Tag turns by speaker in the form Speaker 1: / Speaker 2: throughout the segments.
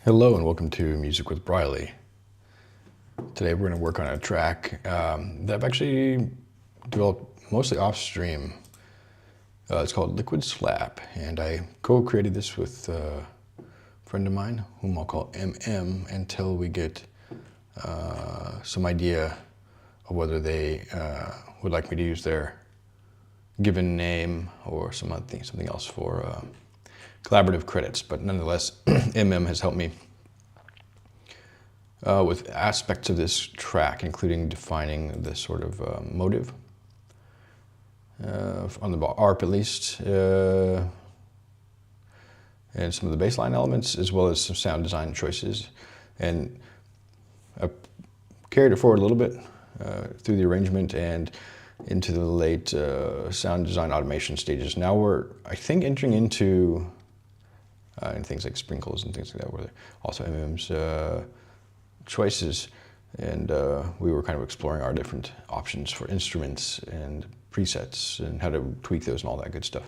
Speaker 1: Hello and welcome to Music with Briley. Today we're going to work on a track that I've actually developed mostly off stream. It's called Liquid Slap, and I co-created this with a friend of mine whom I'll call MM until we get some idea of whether they would like me to use their given name or something else for collaborative credits. But nonetheless, MM has helped me with aspects of this track, including defining the sort of motive, on the ARP at least, and some of the bassline elements, as well as some sound design choices. And I carried it forward a little bit through the arrangement and into the late sound design automation stages. Now we're, I think, entering into and things like sprinkles and things like that, where also MM's choices, and we were kind of exploring our different options for instruments and presets and how to tweak those and all that good stuff.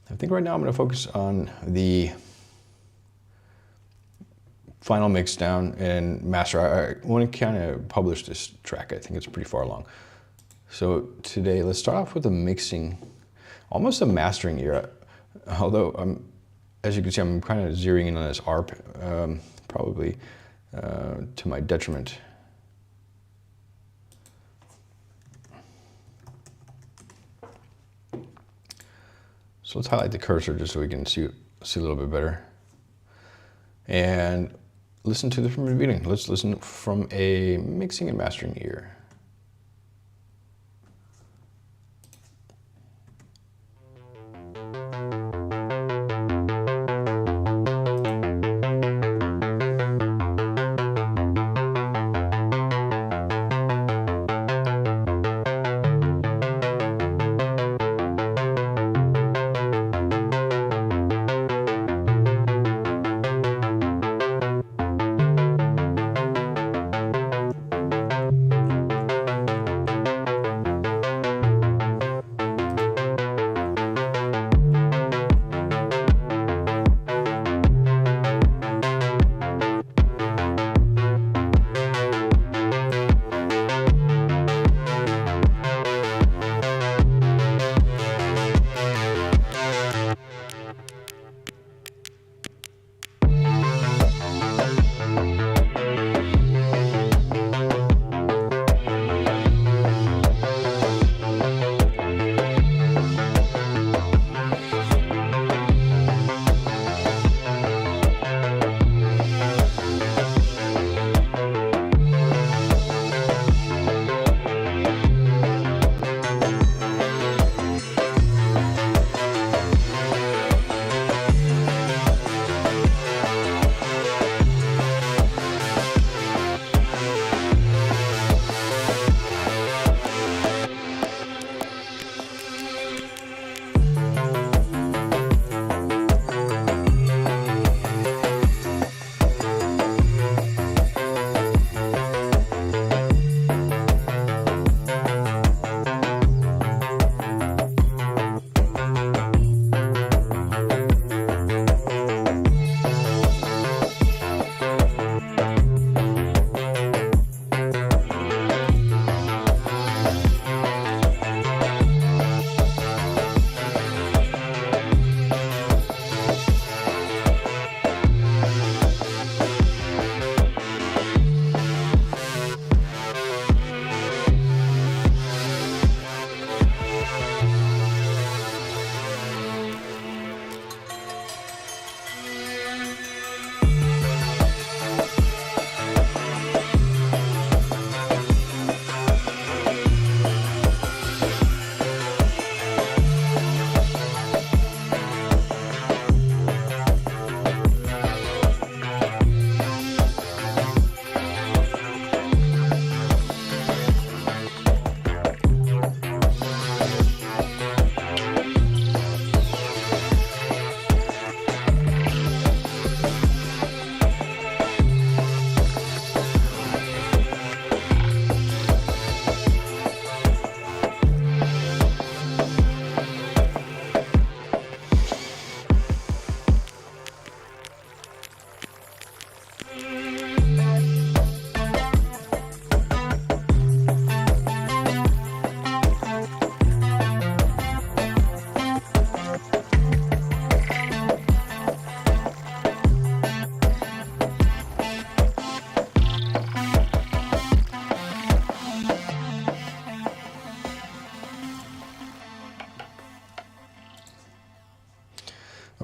Speaker 1: I think right now I'm going to focus on the final mix down and master. I want to kind of publish this track. I think it's pretty far along. So today, let's start off with a mixing, almost a mastering era, although as you can see, I'm kind of zeroing in on this ARP, probably to my detriment. So let's highlight the cursor just so we can see a little bit better. And listen to this from the beginning. Let's listen from a mixing and mastering ear.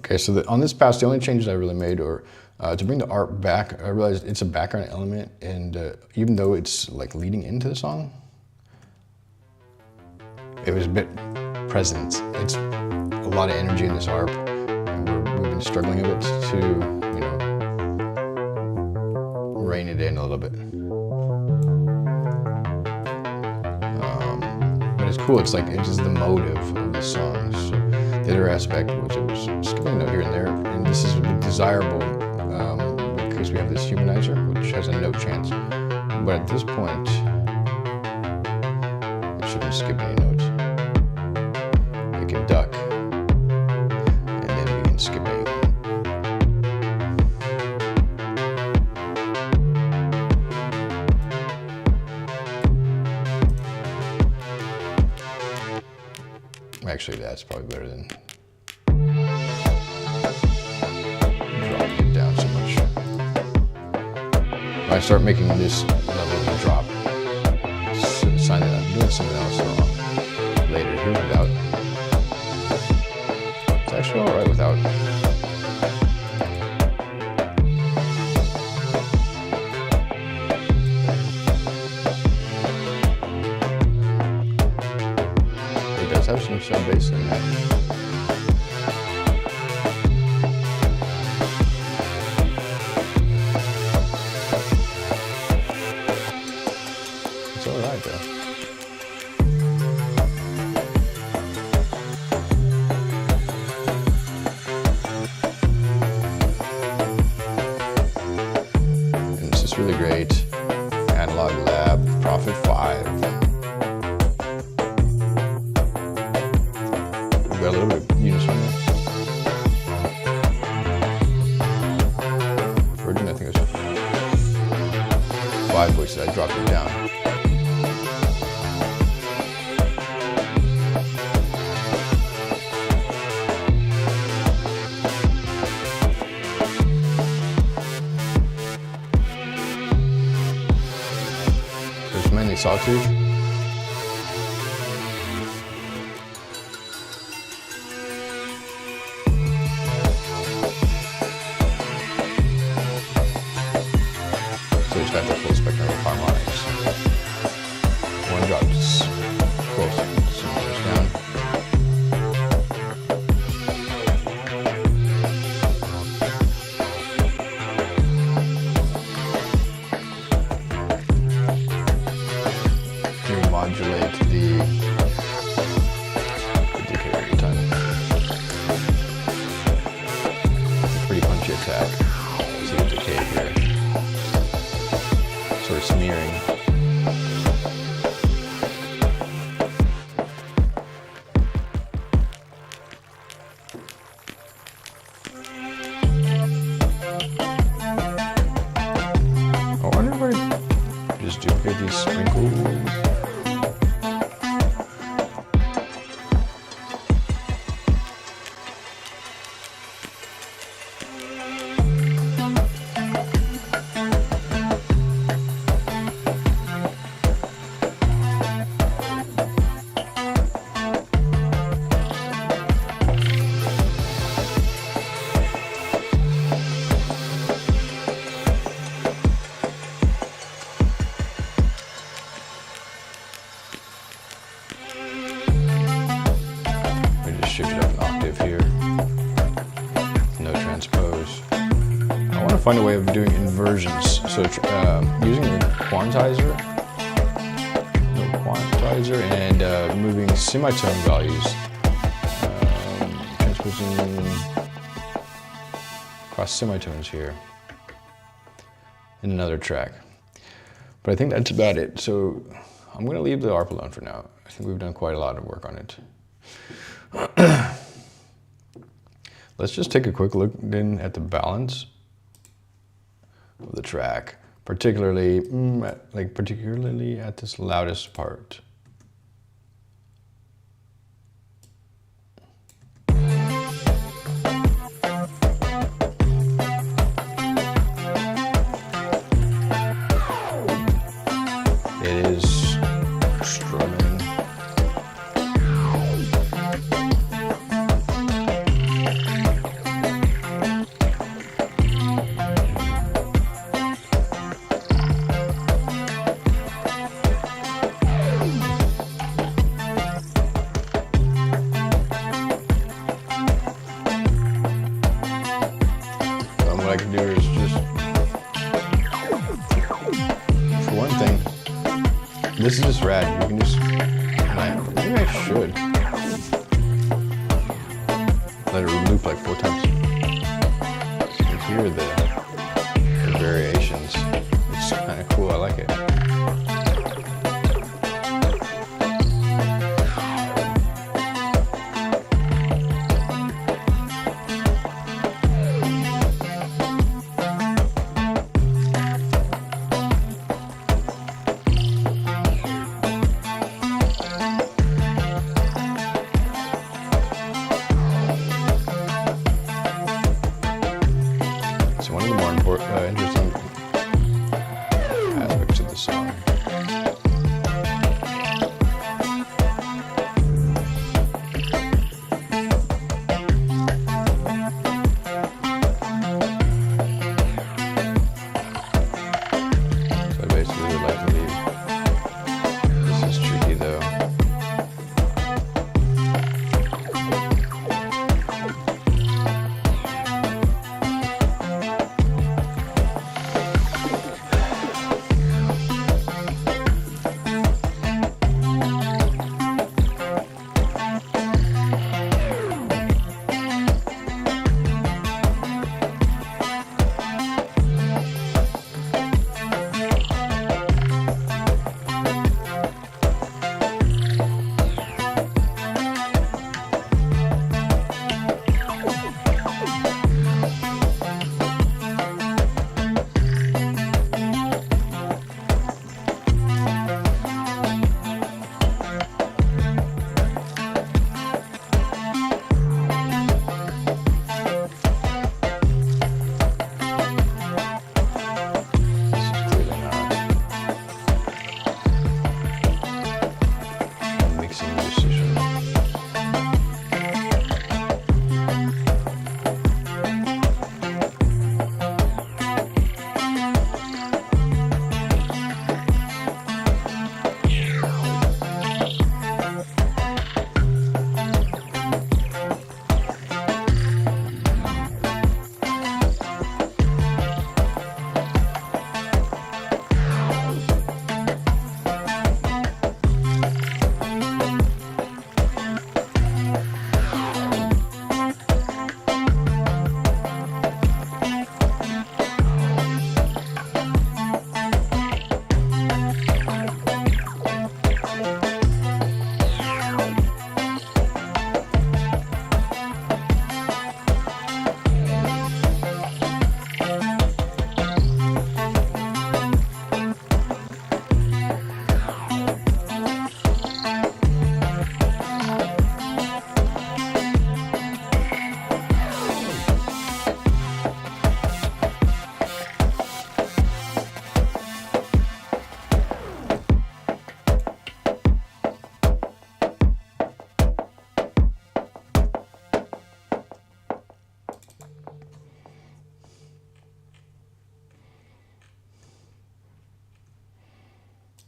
Speaker 1: Okay, so on this pass, the only changes I really made are to bring the art back. I realized it's a background element, and even though it's like leading into the song, it was a bit present. It's a lot of energy in this ARP, and we've been struggling a bit to, you know, rein it in a little bit. But it's cool. It's like it is the motive of the song. So the other aspect was it was skipping a note here and there, and this is desirable because we have this humanizer, which has a note chance. But at this point, it shouldn't skip any notes. It can duck, and then we can skip any. Actually, that's probably better than dropping it down so much. If I start making this level of a drop, it's a sign that I'm doing something else wrong. Later, here without. It's actually all right without. Have some sub bass in that. It's all right though. And this is really great. Analog Lab Prophet 5. Got a little bit of unison there. Virgin, I think it was 5 voices. I dropped it down. There's mainly sawtooth. Got the full spectrum of harmonics. One drops close, some goes down. Here we modulate the decay every time. It's a pretty punchy attack. See the decay here. Sort of smearing. I wonder if I just duplicate these sprinkles. Shift it up an octave here. No transpose. I want to find a way of doing inversions. So using the quantizer, and moving semitone values, transposing across semitones here in another track. But I think that's about it. So I'm going to leave the ARP alone for now. I think we've done quite a lot of work on it. Let's just take a quick look then at the balance of the track, particularly at this loudest part. It is strumming. This is just rad. You can just, maybe I should let it loop like 4 times. So you can hear the variations. It's kind of cool. I like it. One of the more interesting aspects of the song. So I basically would like to leave. This is tricky though.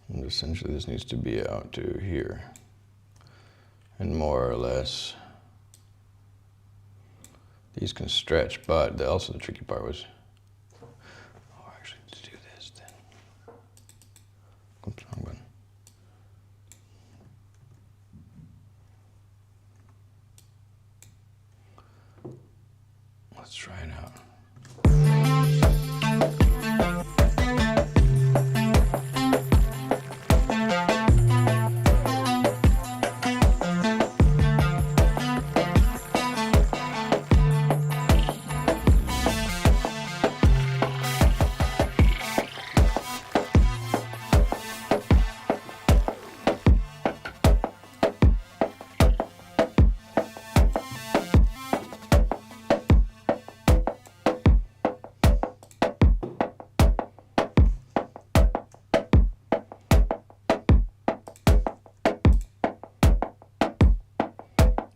Speaker 1: And essentially this needs to be out to here. And more or less, these can stretch, but also the tricky part was, oh, actually, let's do this then. Oops, wrong button. Let's try it out.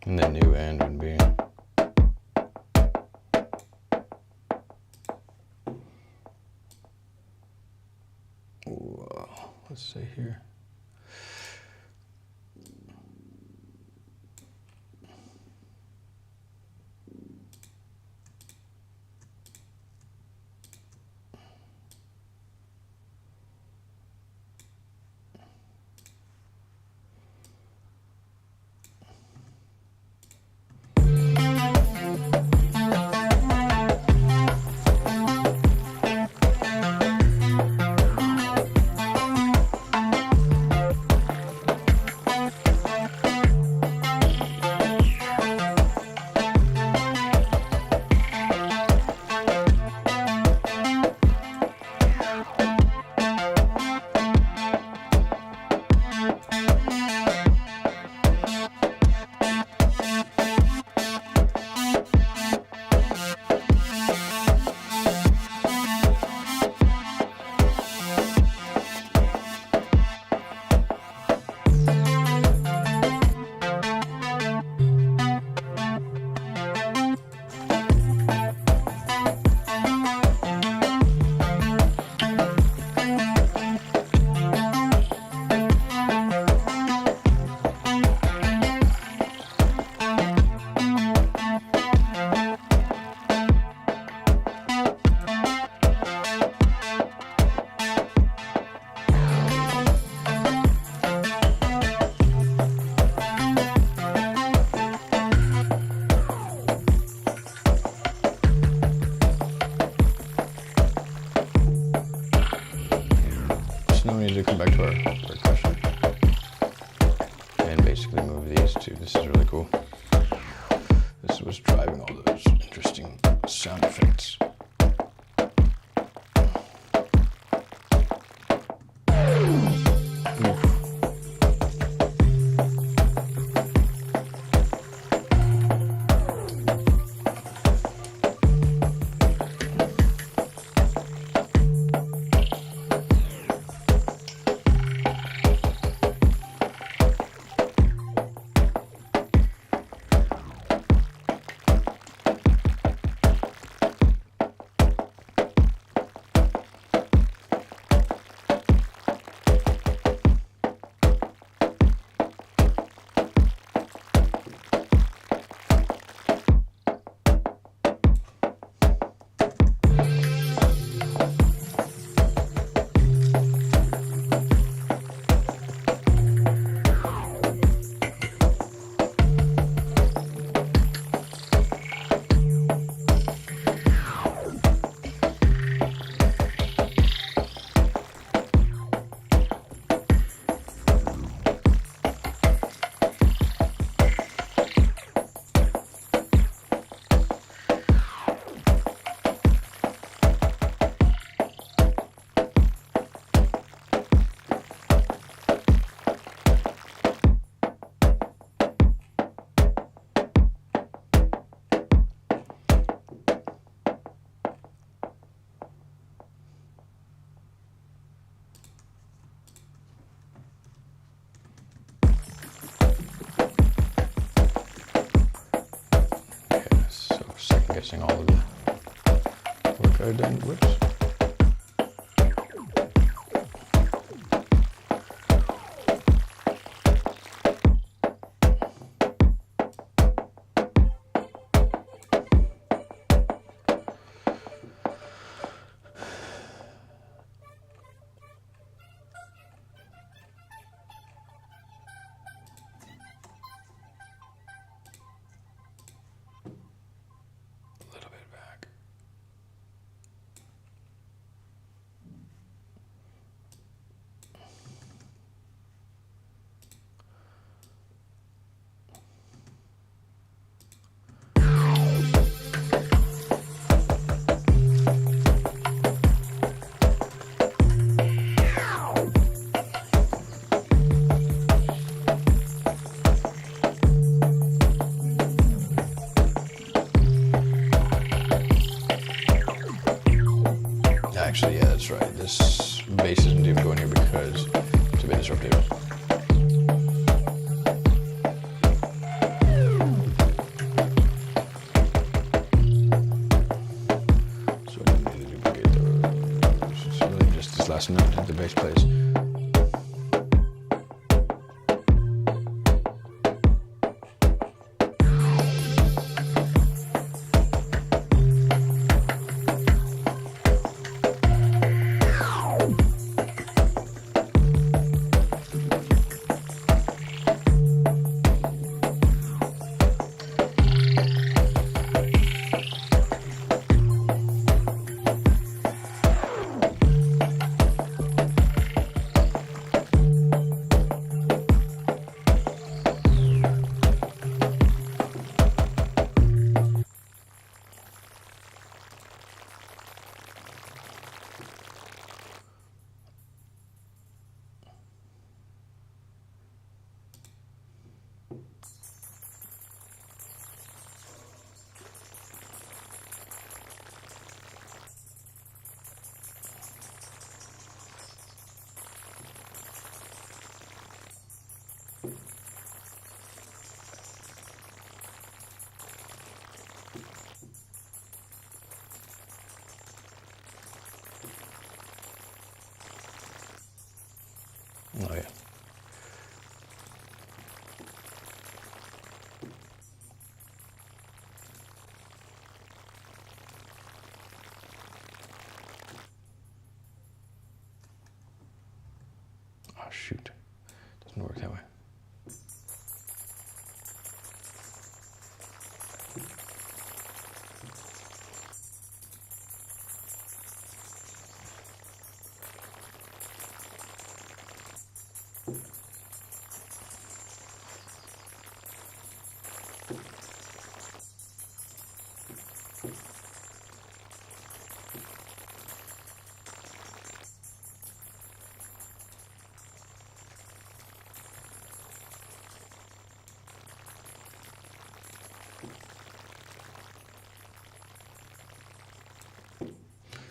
Speaker 1: And the new end would be, whoa, let's say here. remove these too. This is really cool. This is what's driving all those interesting sound effects. Guessing all of the work I've done. Whoops. Actually, yeah, that's right. This bass doesn't even go in here because it's a bit disruptive. So I need to duplicate those. It's really just this last note that the bass plays. Oh yeah. Oh shoot. Doesn't work that way.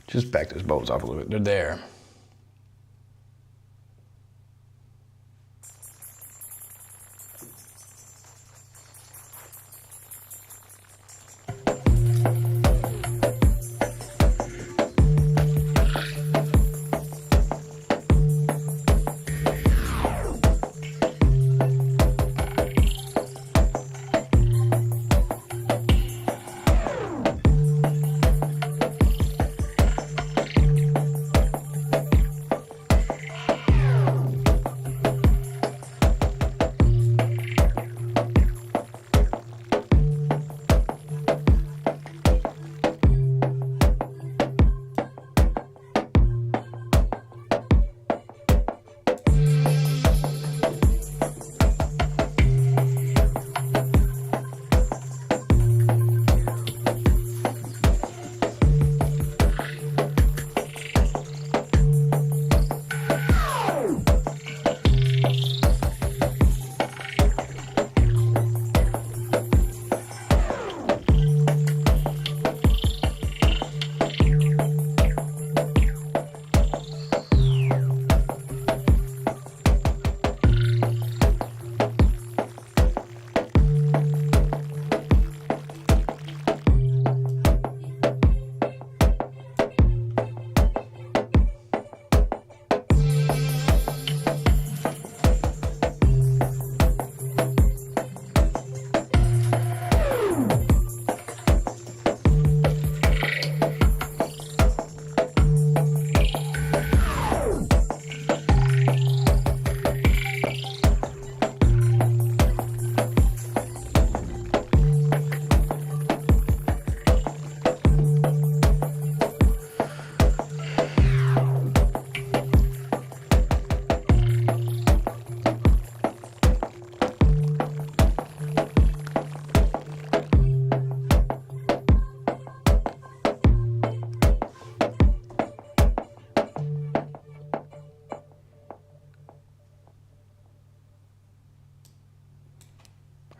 Speaker 1: Just back those bubbles up a little bit. They're there.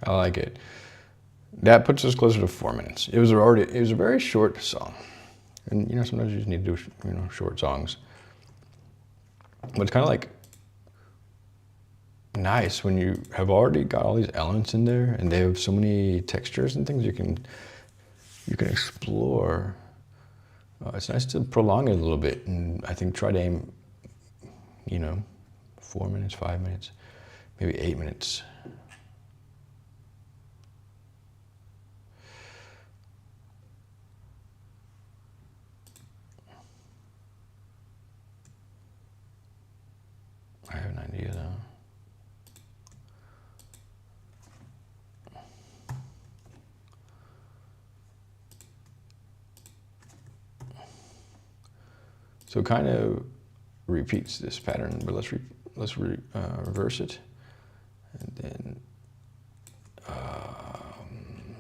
Speaker 1: I like it. That puts us closer to 4 minutes. It was a very short song. And sometimes you just need to do, short songs. But it's kind of like nice when you have already got all these elements in there and they have so many textures and things you can explore. It's nice to prolong it a little bit, and I think try to aim, 4 minutes, 5 minutes, maybe 8 minutes. I have an idea though. So it kind of repeats this pattern, but let's reverse it, and then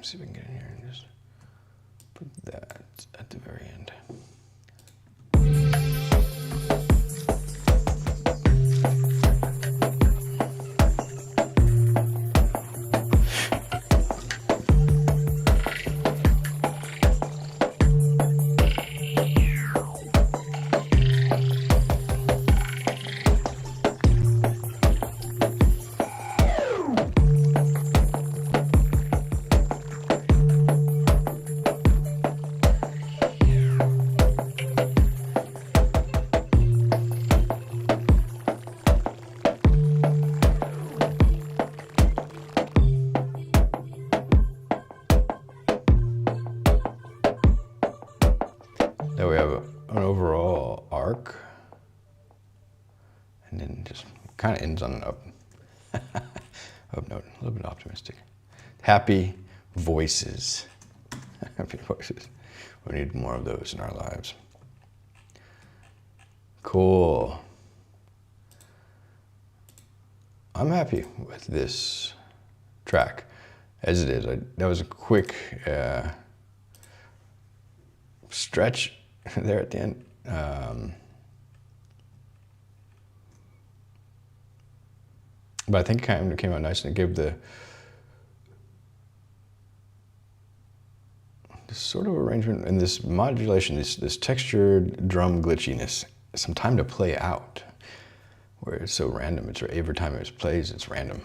Speaker 1: see if we can get in here and just put that at the very end. There we have an overall arc, and then just kind of ends on an up note, a little bit optimistic. Happy voices. Happy voices. We need more of those in our lives. Cool. I'm happy with this track. as it is. That was a quick stretch there at the end. But I think it kind of came out nice, and it gave this sort of arrangement and this modulation, this textured drum glitchiness, some time to play out, where it's so random. It's every time it plays, it's random.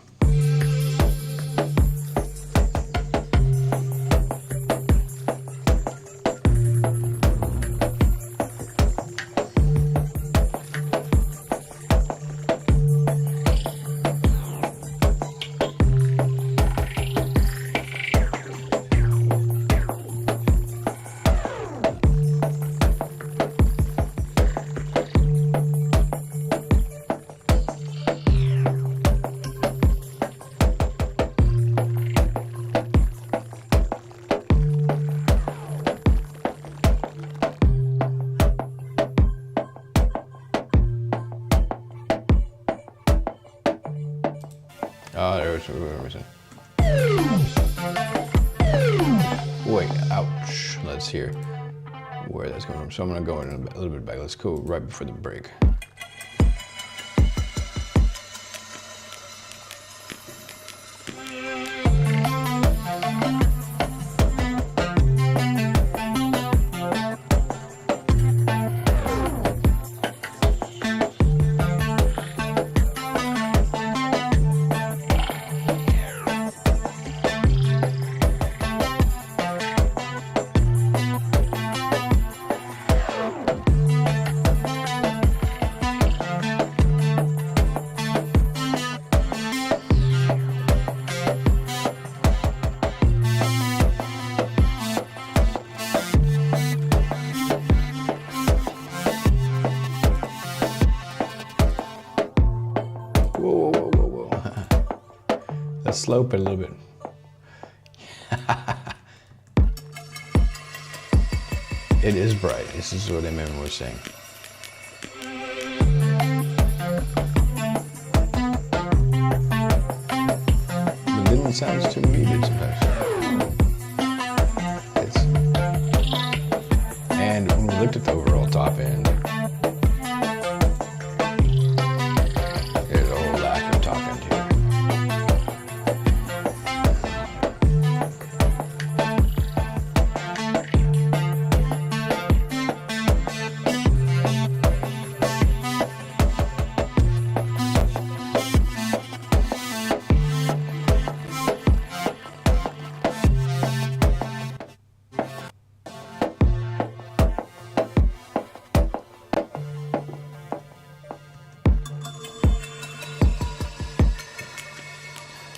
Speaker 1: Oh, there was a reason. Wait, ouch. Let's hear where that's coming from. So I'm gonna go in a little bit back. Let's go right before the break. Let's slope it a little bit. It is bright. This is what Eminem was saying. But then it sounds too muted sometimes. And when we looked at the overall top end, there's a whole lack of top end here.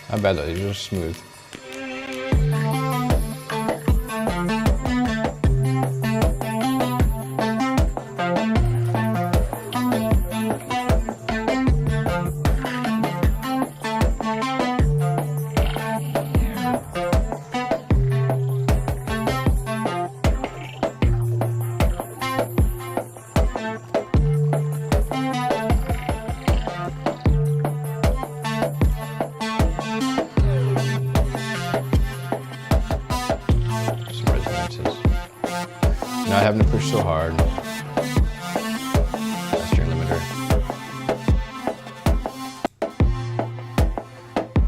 Speaker 1: Not bad though, they're just smooth. Not having to push so hard. That's your limiter.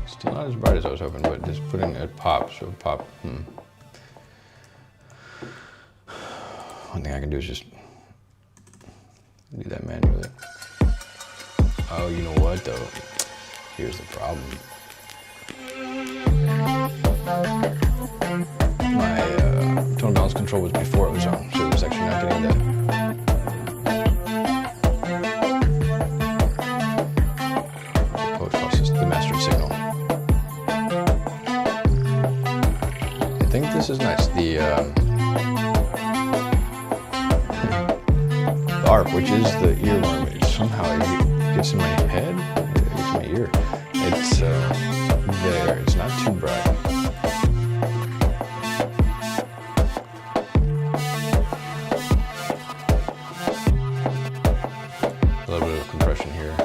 Speaker 1: Still not as bright as I was hoping, but just putting it pop, so pop. One thing I can do is just do that manually. Oh, you know what though? Here's the problem. My tone balance control was before it was on, so it was actually not getting the post process, the mastered signal. I think this is nice. The arc, which is the earworm, somehow it gets in my head, it gets in my ear. It's there, it's not too bright. A little bit of compression here.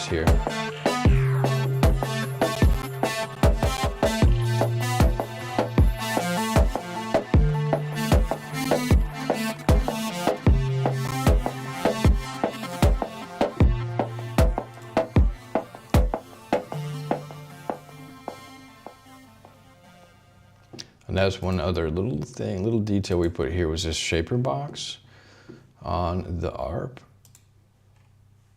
Speaker 1: here. And that's one other little thing, little detail we put here was this shaper box on the ARP,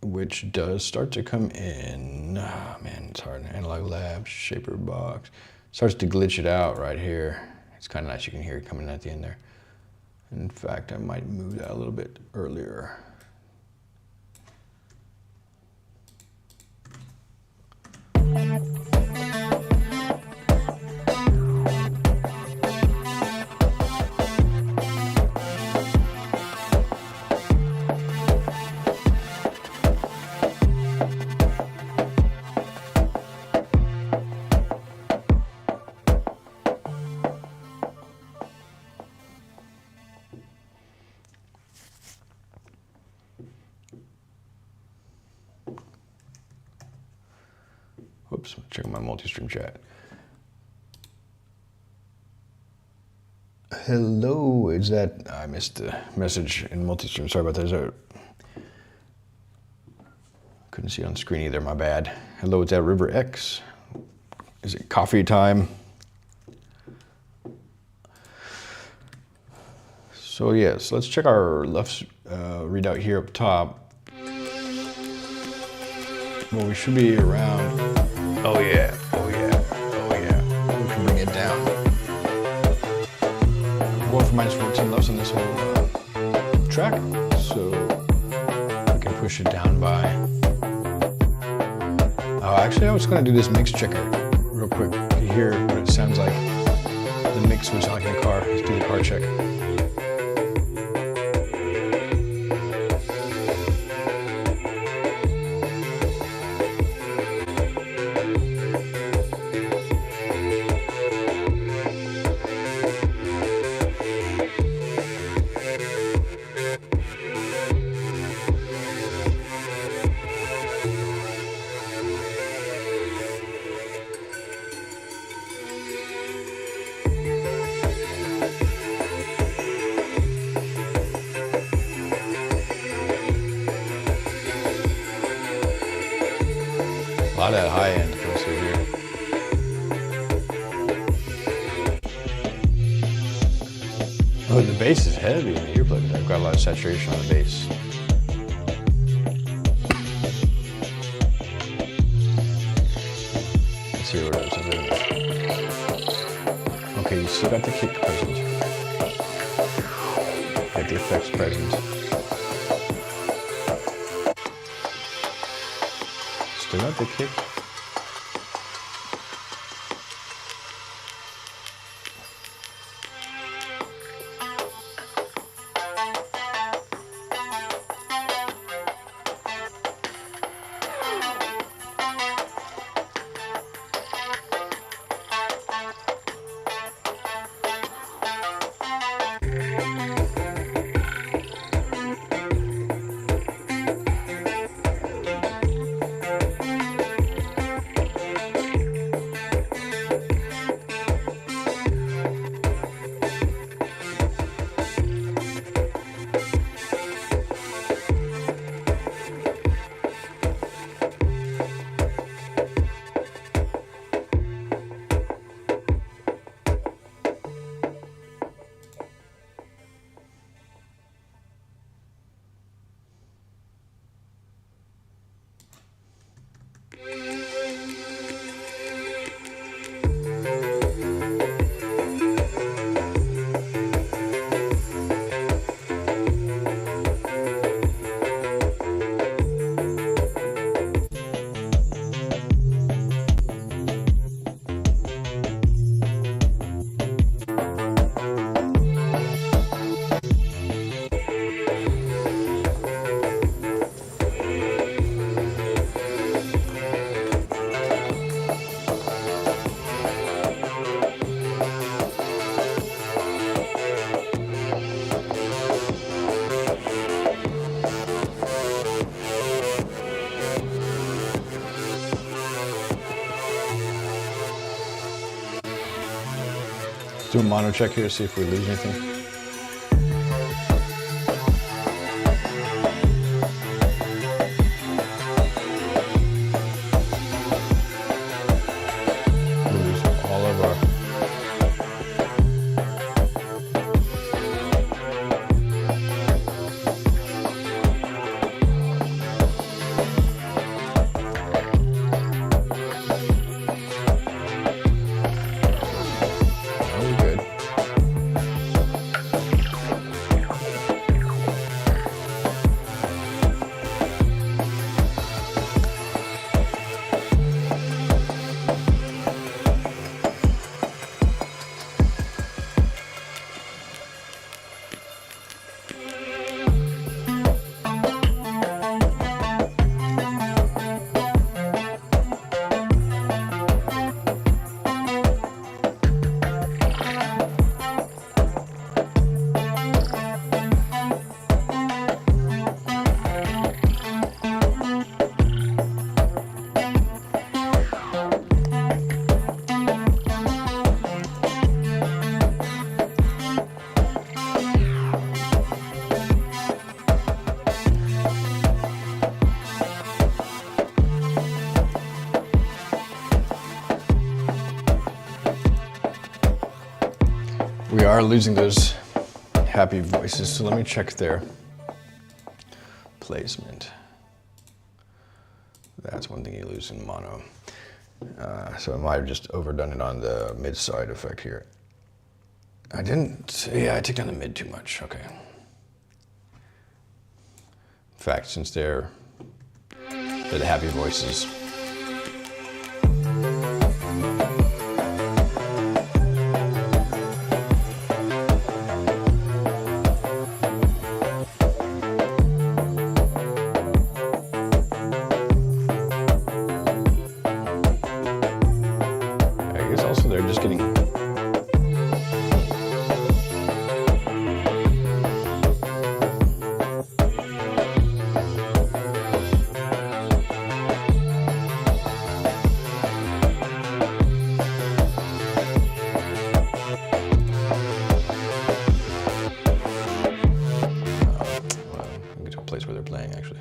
Speaker 1: which does start to come in. Ah, man, it's hard. Analog Lab, shaper box. Starts to glitch it out right here. It's kind of nice. You can hear it coming at the end there. In fact, I might move that a little bit earlier. Whoops, checking my multi-stream chat. Hello, is that, I missed the message in multi-stream, sorry about that. Couldn't see it on screen either, my bad. Hello, is that River X? Is it coffee time? So yes, let's check our left readout here up top. Well, we should be around. Oh yeah, oh yeah, oh yeah. We can bring it down. Going for minus 14 lefts on this whole track, so we can push it down by. Actually, I was going to do this mix checker real quick to hear what it sounds like. The mix would sound like in a car. Let's do the car check. A lot of that high end goes through here. Oh, the bass is heavy in the earplug. I've got a lot of saturation on the bass. Let's hear what else is in there. Okay, you still got the kick present. Got the effects present. Still got the kick. do a mono check here to see if we lose anything. We are losing those happy voices, so let me check their placement. That's one thing you lose in mono. So I might have just overdone it on the mid side effect here. I didn't, yeah, I took down the mid too much, okay. In fact, since they're the happy voices, they're just getting get to a place where they're playing actually.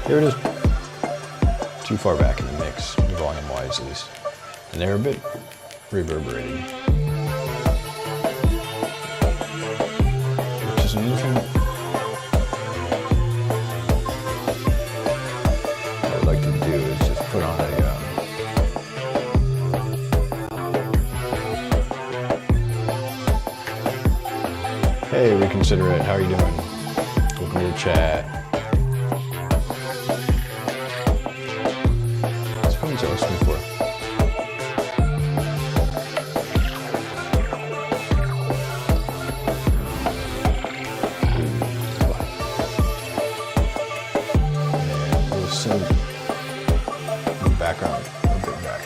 Speaker 1: Here it is, too far back in the mix, volume-wise at least. And they're a bit reverberating. Which is anything what I'd like to do is just put on a hey, reconsider it, how are you doing? Welcome to the chat. Background a bit back.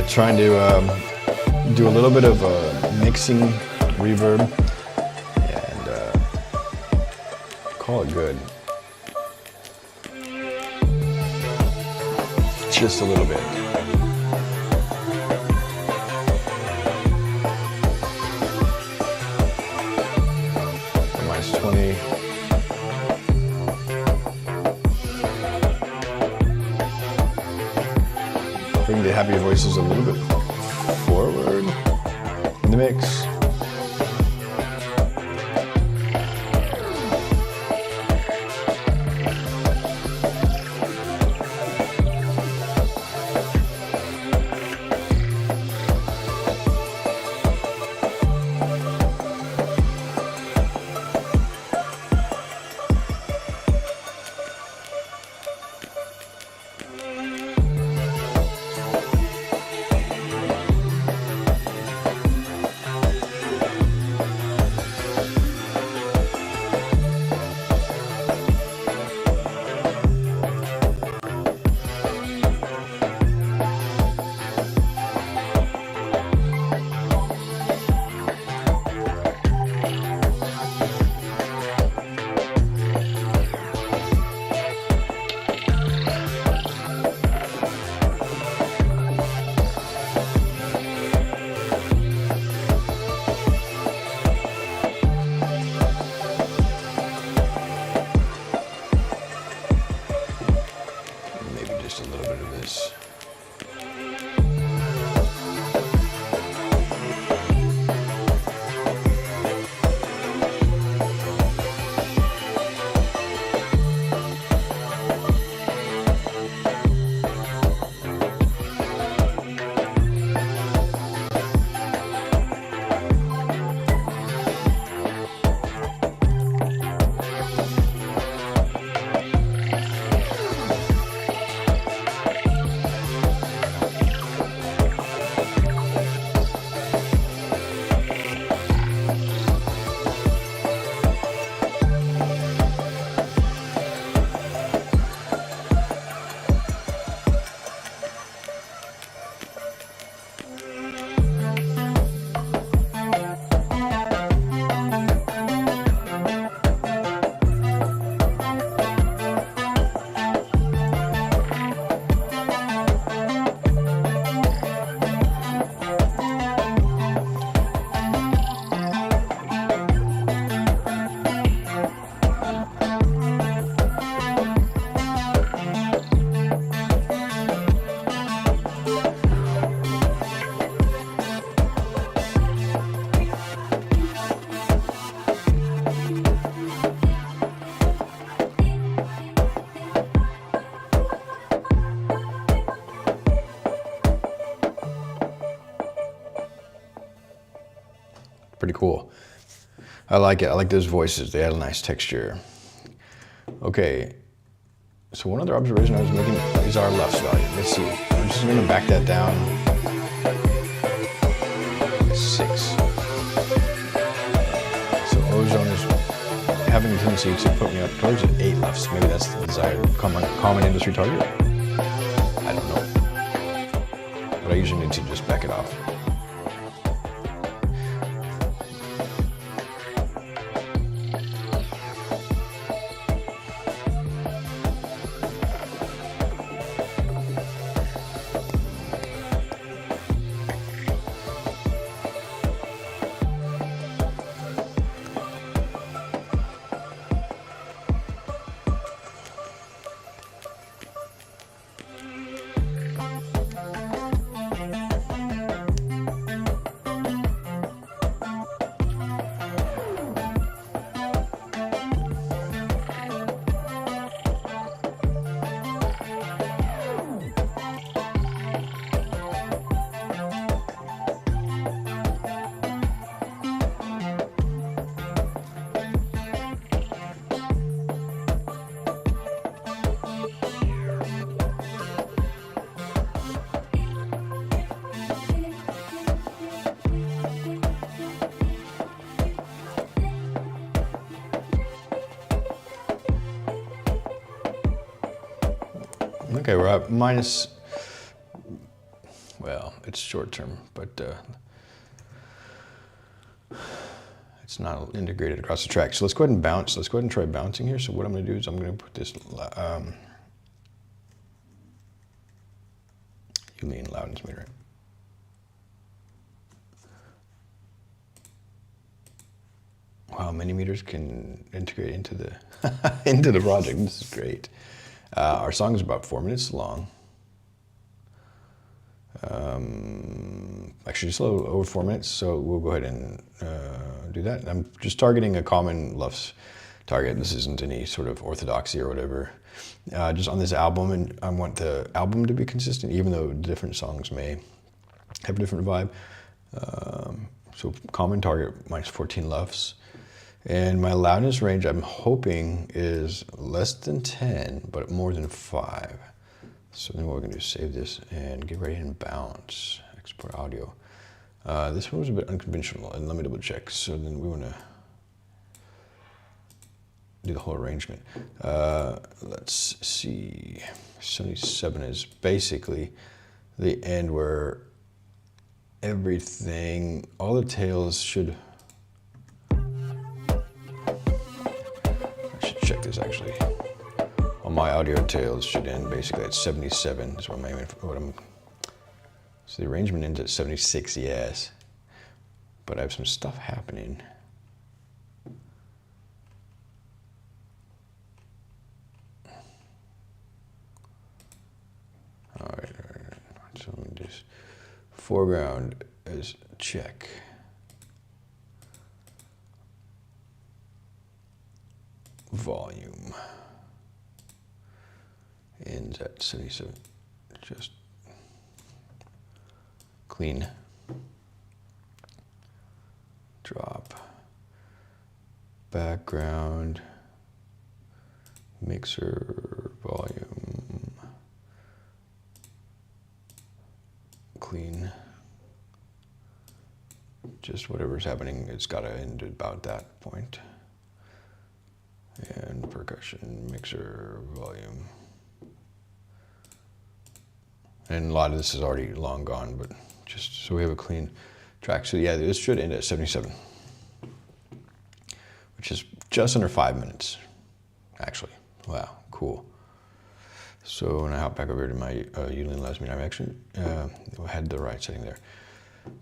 Speaker 1: trying to do a little bit of mixing reverb and call it good. Just a little bit. Minus 20. Bring the happy voices a little bit forward in the mix. Pretty cool. I like it. I like those voices. They add a nice texture. Okay. So one other observation I was making is our LUFS value. Let's see. I'm just going to back that down. 6. So ozone is having a tendency to put me up towards 8 LUFS. Maybe that's the desired common industry target. I don't know. But I usually need to just back it off. Okay, we're at well, it's short term, but it's not integrated across the track. So let's go ahead and bounce. Let's go ahead and try bouncing here. So what I'm going to do is I'm going to put this, you mean loudness meter, right? Wow, many meters can integrate into the into the project. This is great. Our song is about 4 minutes long. Actually, just a little over 4 minutes, so we'll go ahead and do that. I'm just targeting a common LUFS target. This isn't any sort of orthodoxy or whatever. Just on this album, and I want the album to be consistent, even though different songs may have a different vibe. So common target, minus 14 LUFS. And my loudness range, I'm hoping, is less than 10, but more than 5. So then what we're gonna do is save this and get ready and bounce, export audio. This one was a bit unconventional, and let me double check. So then we wanna do the whole arrangement. Let's see, 77 is basically the end where everything, all the tails should, I should check this actually. All my audio tails should end basically at 77 is what I'm aiming for. So the arrangement ends at 76, yes. But I have some stuff happening. All right. So let me just, foreground is check. Volume ends at 77. Just clean. Drop. Background. Mixer volume. Clean. Just whatever's happening, it's got to end about that point. And percussion, mixer, volume. And a lot of this is already long gone, but just so we have a clean track. So yeah, this should end at 77, which is just under 5 minutes, actually. Wow, cool. So when I hop back over to my Uline last meter, I actually had the right setting there.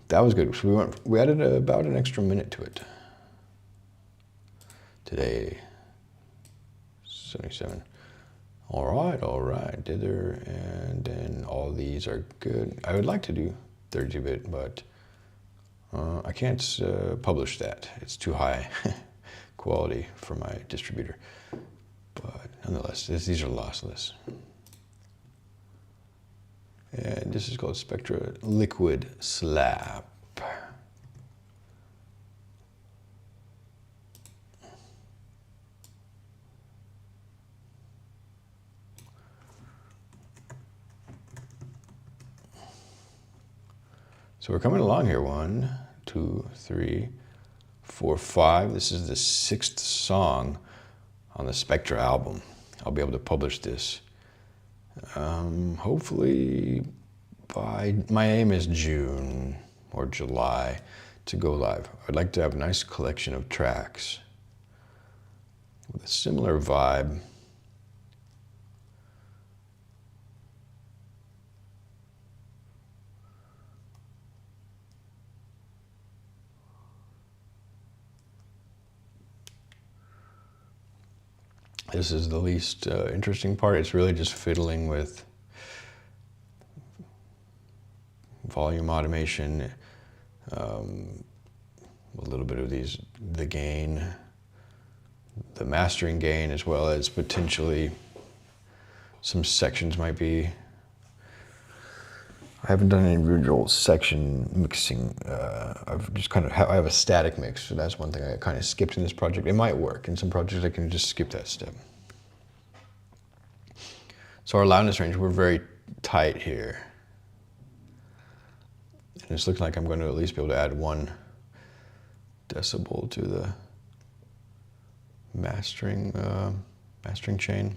Speaker 1: That was good. So we added about an extra minute to it today. 77. All right, dither, and then all these are good. I would like to do 32-bit, but I can't publish that. It's too high quality for my distributor. But nonetheless, these are lossless. And this is called Spectra Liquid Slap. So we're coming along here. 1, 2, 3, 4, 5. This is the 6th song on the Spectra album. I'll be able to publish this. Hopefully my aim is June or July to go live. I'd like to have a nice collection of tracks with a similar vibe. This is the least interesting part. It's really just fiddling with volume automation, a little bit of the gain, the mastering gain, as well as potentially some sections might be. I haven't done any individual section mixing. I've just I have a static mix, so that's one thing I kind of skipped in this project. It might work. In some projects I can just skip that step. So our loudness range, we're very tight here. And it's looking like I'm going to at least be able to add 1 decibel to the mastering chain.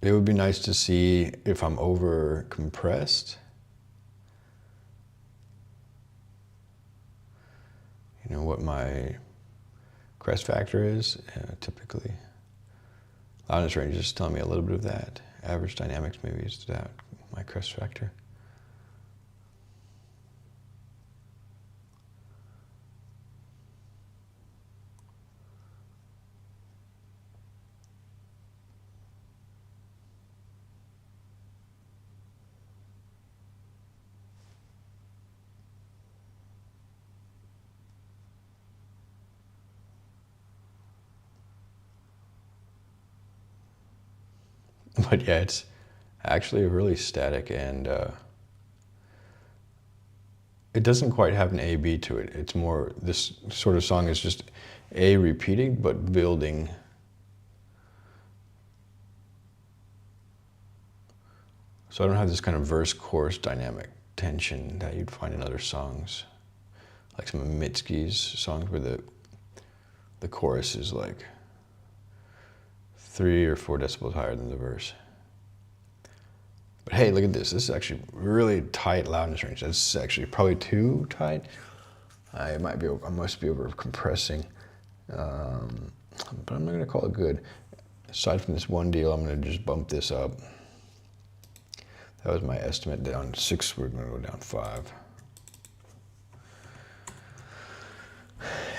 Speaker 1: it would be nice to see if I'm over compressed. You know what my crest factor is, typically. Loudness range is telling me a little bit of that. Average dynamics maybe is that, my crest factor. But yeah, it's actually really static, and it doesn't quite have an A-B to it. It's more, this sort of song is just A repeating, but building. So I don't have this kind of verse-chorus dynamic tension that you'd find in other songs. Like some of Mitski's songs where the chorus is like 3 or 4 decibels higher than the verse. But hey, look at this. This is actually really tight loudness range. That's actually probably too tight. I must be over compressing. But I'm not gonna call it good. Aside from this one deal, I'm gonna just bump this up. That was my estimate. Down 6, we're gonna go down 5.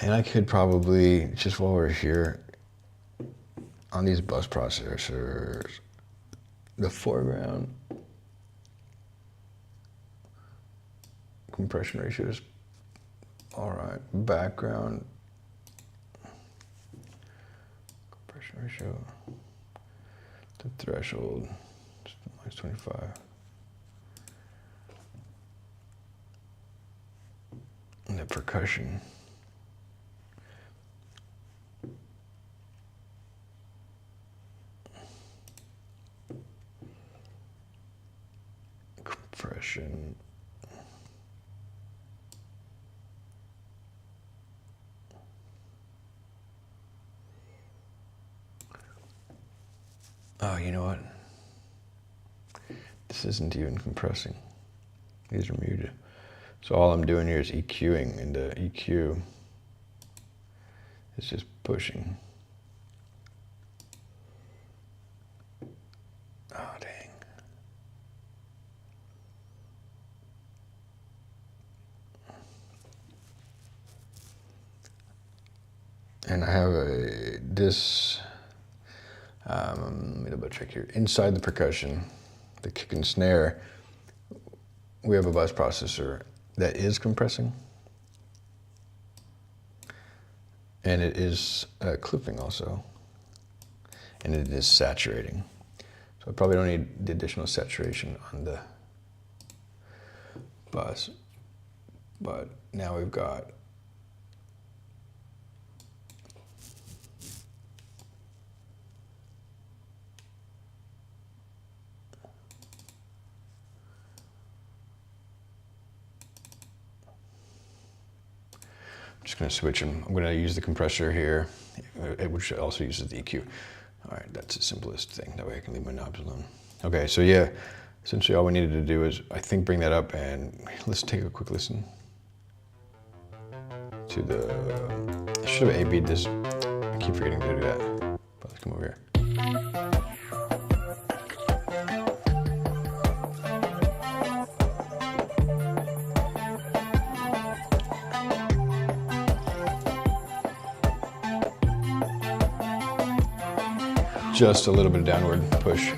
Speaker 1: And I could probably, just while we're here, on these bus processors, the foreground compression ratio is all right. Background compression ratio, the threshold, minus 25. And the percussion. Compression. Oh, you know what? This isn't even compressing. These are muted. So all I'm doing here is EQing, and the EQ is just pushing. Oh, dang. And I have this, let me double check here. Inside the percussion, the kick and snare, we have a bus processor that is compressing. And it is clipping also. And it is saturating. So I probably don't need the additional saturation on the bus. But now we've got I'm just going to switch them. I'm going to use the compressor here, which also uses the EQ. All right, that's the simplest thing. That way I can leave my knobs alone. Okay, so yeah, essentially all we needed to do is, I think, bring that up, and let's take a quick listen to the, I should have A-B'd this. I keep forgetting to do that. But let's come over here. Just a little bit of downward push. You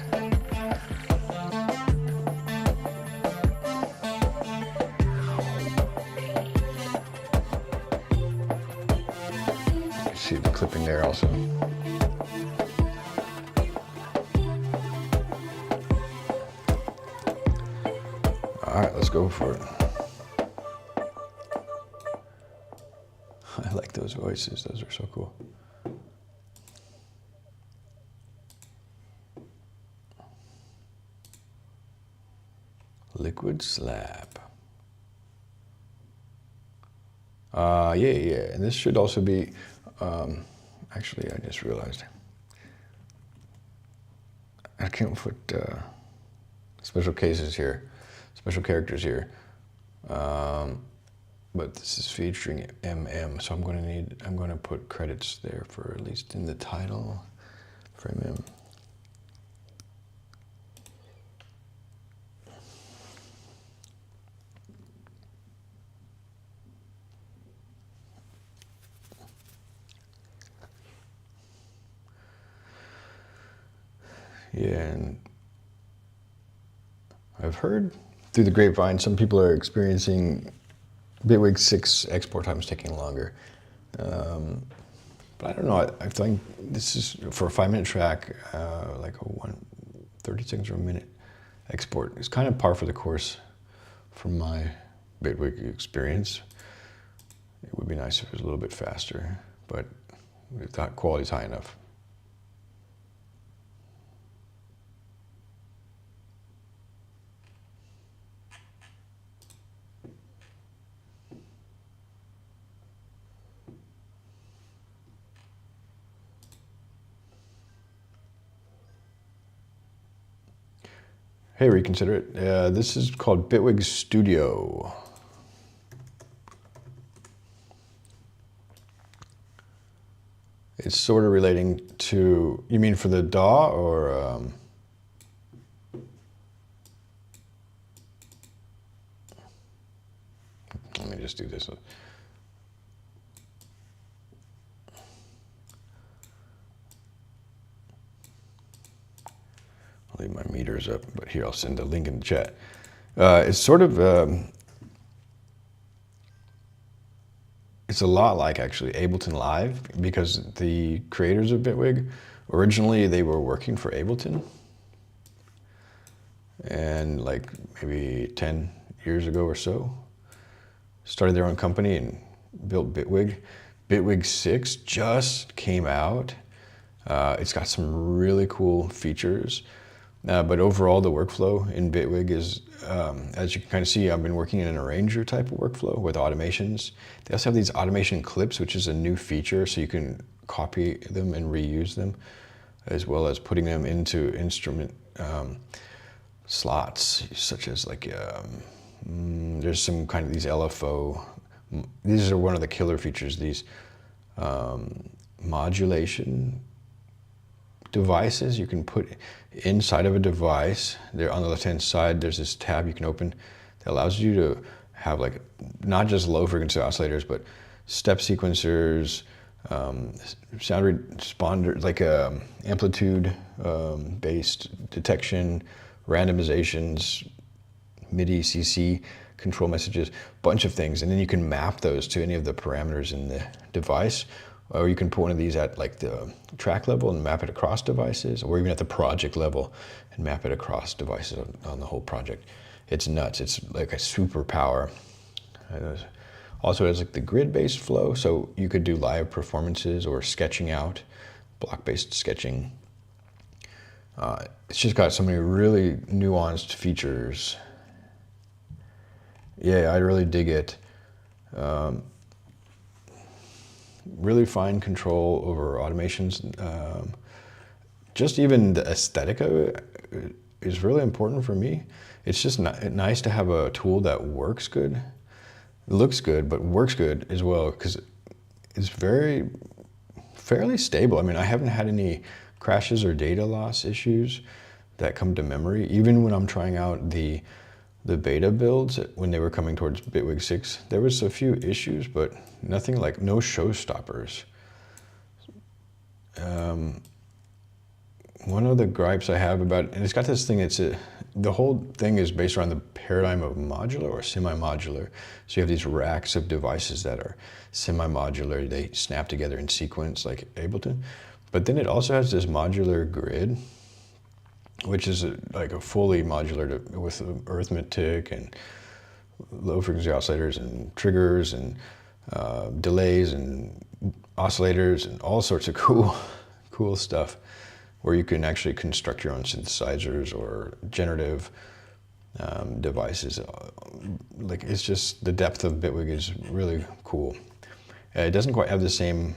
Speaker 1: see the clipping there also. All right, let's go for it. I like those voices, those are so cool. Liquid slab. Yeah, and this should also be, actually I just realized, I can't put special cases here, special characters here. But this is featuring MM, so I'm going to put credits there for at least in the title for MM. Yeah, and I've heard through the grapevine some people are experiencing Bitwig 6 export times taking longer. But I don't know, I think this is, for a 5-minute track, like a 30 seconds or a minute export. It's kind of par for the course from my Bitwig experience. It would be nice if it was a little bit faster, but the quality's high enough. Hey, reconsider it. This is called Bitwig Studio. It's sort of relating to, you mean for the DAW or? Let me just do this. I'll leave my meters up, but here I'll send a link in the chat. It's sort of, it's a lot like actually Ableton Live, because the creators of Bitwig, originally they were working for Ableton. And like maybe 10 years ago or so, started their own company and built Bitwig. Bitwig 6 just came out. It's got some really cool features. But overall, the workflow in Bitwig is, as you can kind of see, I've been working in an arranger type of workflow with automations. They also have these automation clips, which is a new feature, so you can copy them and reuse them, as well as putting them into instrument slots, such as like, there's some kind of these LFO. These are one of the killer features, these modulation devices you can put inside of a device. There on the left-hand side, there's this tab you can open that allows you to have like not just low frequency oscillators, but step sequencers, sound responder, like amplitude based detection, randomizations, MIDI, CC, control messages, bunch of things. And then you can map those to any of the parameters in the device. Or you can put one of these at like the track level and map it across devices, or even at the project level and map it across devices on the whole project. It's nuts. It's like a superpower. Also, it has like the grid-based flow, so you could do live performances or sketching out, block-based sketching. It's just got so many really nuanced features. Yeah, I really dig it. Really fine control over automations. Just even the aesthetic of it is really important for me. It's just nice to have a tool that works good, it looks good, but works good as well, because it's fairly stable. I mean, I haven't had any crashes or data loss issues that come to memory. Even when I'm trying out the beta builds, when they were coming towards Bitwig 6, there was a few issues, but nothing like, no showstoppers. One of the gripes I have about it, and it's got this thing, the whole thing is based around the paradigm of modular or semi-modular. So you have these racks of devices that are semi-modular, they snap together in sequence like Ableton. But then it also has this modular grid, which is like a fully modular with arithmetic and low frequency oscillators and triggers and delays and oscillators and all sorts of cool stuff, where you can actually construct your own synthesizers or generative devices. Like, it's just, the depth of Bitwig is really cool. It doesn't quite have the same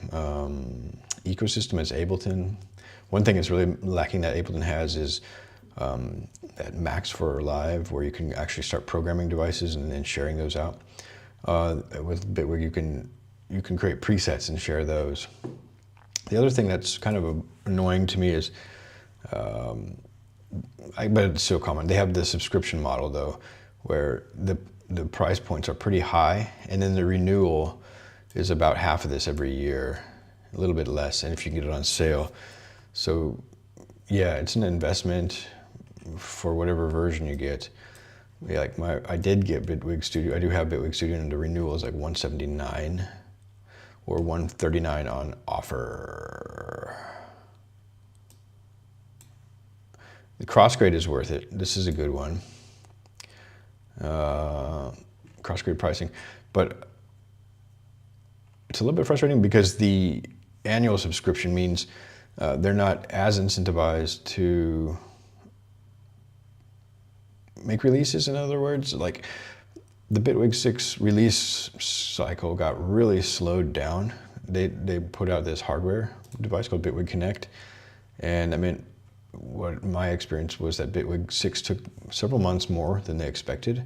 Speaker 1: ecosystem as Ableton. One thing that's really lacking that Ableton has is that Max for Live, where you can actually start programming devices and then sharing those out. With Bitwig, you can create presets and share those. The other thing that's kind of annoying to me is, I bet it's so common. They have the subscription model though, where the price points are pretty high, and then the renewal is about half of this every year, a little bit less, and if you can get it on sale. So yeah, it's an investment for whatever version you get. Yeah, like I did get Bitwig Studio. I do have Bitwig Studio, and the renewal is like $179 or $139 on offer. The crossgrade is worth it. This is a good one. Crossgrade pricing, but it's a little bit frustrating because the annual subscription means they're not as incentivized to make releases. In other words, like the Bitwig 6 release cycle got really slowed down. They put out this hardware device called Bitwig Connect, and I mean, what my experience was that Bitwig 6 took several months more than they expected.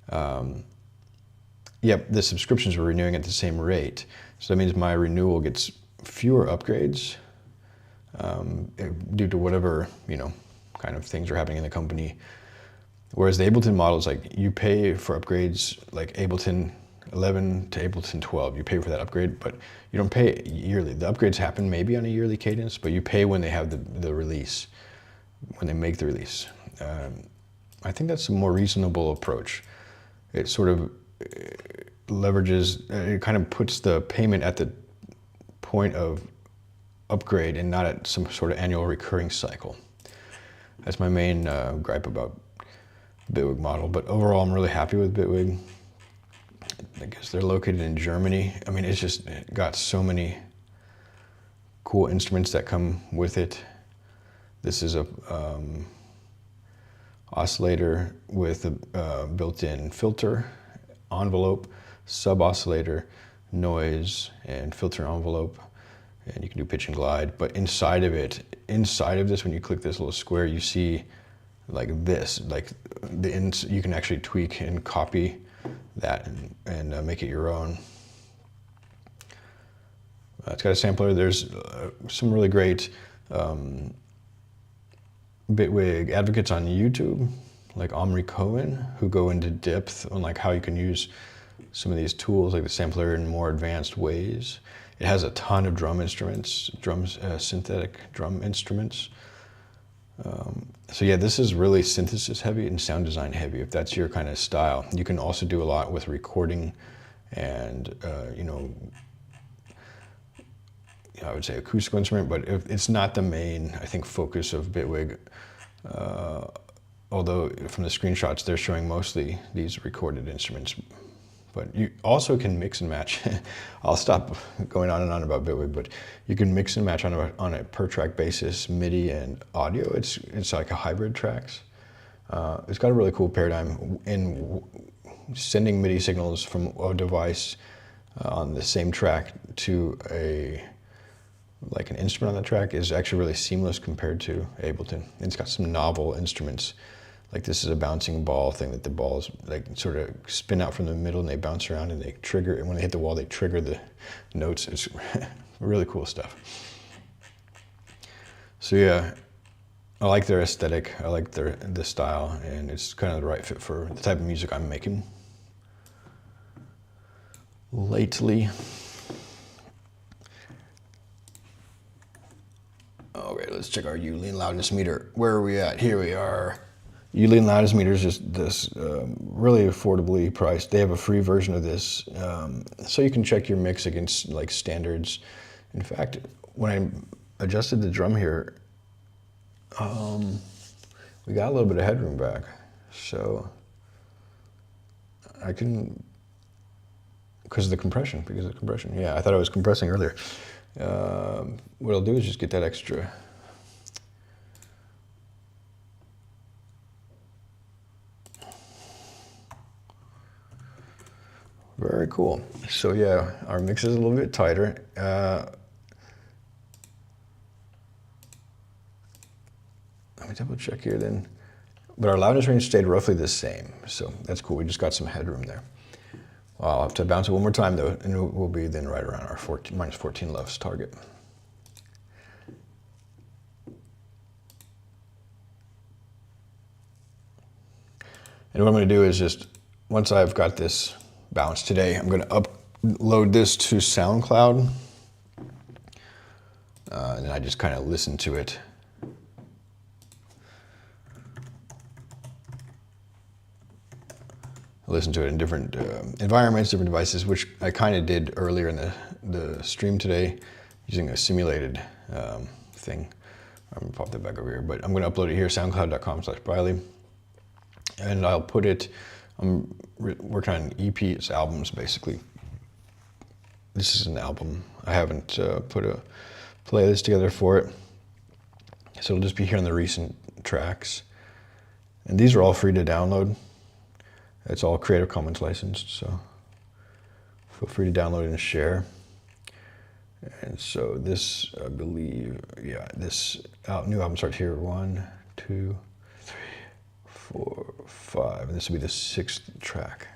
Speaker 1: Yep, the subscriptions were renewing at the same rate. So that means my renewal gets fewer upgrades due to whatever, kind of things are happening in the company. Whereas the Ableton model is like, you pay for upgrades like Ableton 11 to Ableton 12. You pay for that upgrade, but you don't pay yearly. The upgrades happen maybe on a yearly cadence, but you pay when they have the release, when they make the release. I think that's a more reasonable approach. It sort of leverages, it kind of puts the payment at the point of upgrade and not at some sort of annual recurring cycle. That's my main gripe about Bitwig model, but overall I'm really happy with Bitwig. I guess they're located in Germany. I mean, it's just got so many cool instruments that come with it. This is a oscillator with a built-in filter, envelope, sub-oscillator, noise, and filter envelope. And you can do pitch and glide. But inside of this, when you click this little square, you see like this, like you can actually tweak and copy that and make it your own. It's got a sampler. There's some really great Bitwig advocates on YouTube, like Omri Cohen, who go into depth on like how you can use some of these tools, like the sampler, in more advanced ways. It has a ton of drum instruments, synthetic drum instruments. So yeah, this is really synthesis heavy and sound design heavy, if that's your kind of style. You can also do a lot with recording and, I would say acoustical instrument, but it's not the main, I think, focus of Bitwig. Although from the screenshots, they're showing mostly these recorded instruments. But you also can mix and match. I'll stop going on and on about Bitwig, but you can mix and match on a per track basis, MIDI and audio. It's like a hybrid tracks. It's got a really cool paradigm in sending MIDI signals from a device on the same track to like an instrument on the track is actually really seamless compared to Ableton. It's got some novel instruments. Like this is a bouncing ball thing that the balls like sort of spin out from the middle and they bounce around and they trigger, and when they hit the wall, they trigger the notes. It's really cool stuff. So yeah, I like their aesthetic. I like the style, and it's kind of the right fit for the type of music I'm making lately. Okay, let's check our Ulean loudness meter. Where are we at? Here we are. Ulean loudness meter is just this really affordably priced. They have a free version of this, so you can check your mix against like standards. In fact, when I adjusted the drum here, we got a little bit of headroom back, so I can, because of the compression. Yeah, I thought I was compressing earlier. What I'll do is just get that extra. Very cool. So yeah, our mix is a little bit tighter. I double check here then. But our loudness range stayed roughly the same, so that's cool. We just got some headroom there. I'll have to bounce it one more time though, and we'll be then right around our minus 14 LUFS target. And what I'm going to do is just, once I've got this balanced today, I'm going to upload this to SoundCloud. And then I just kind of listen to it. Listen to it in different environments, different devices, which I kind of did earlier in the stream today using a simulated thing. I'm going to pop that back over here, but I'm going to upload it here, soundcloud.com/Briley. And I'll put it, I'm working on EPs, albums basically. This is an album. I haven't put a playlist together for it. So it'll just be here on the recent tracks. And these are all free to download. It's all Creative Commons licensed, so feel free to download and share. And so this, I believe, yeah, this new album starts here. 1, 2, 3, 4, 5. And this will be the 6th track.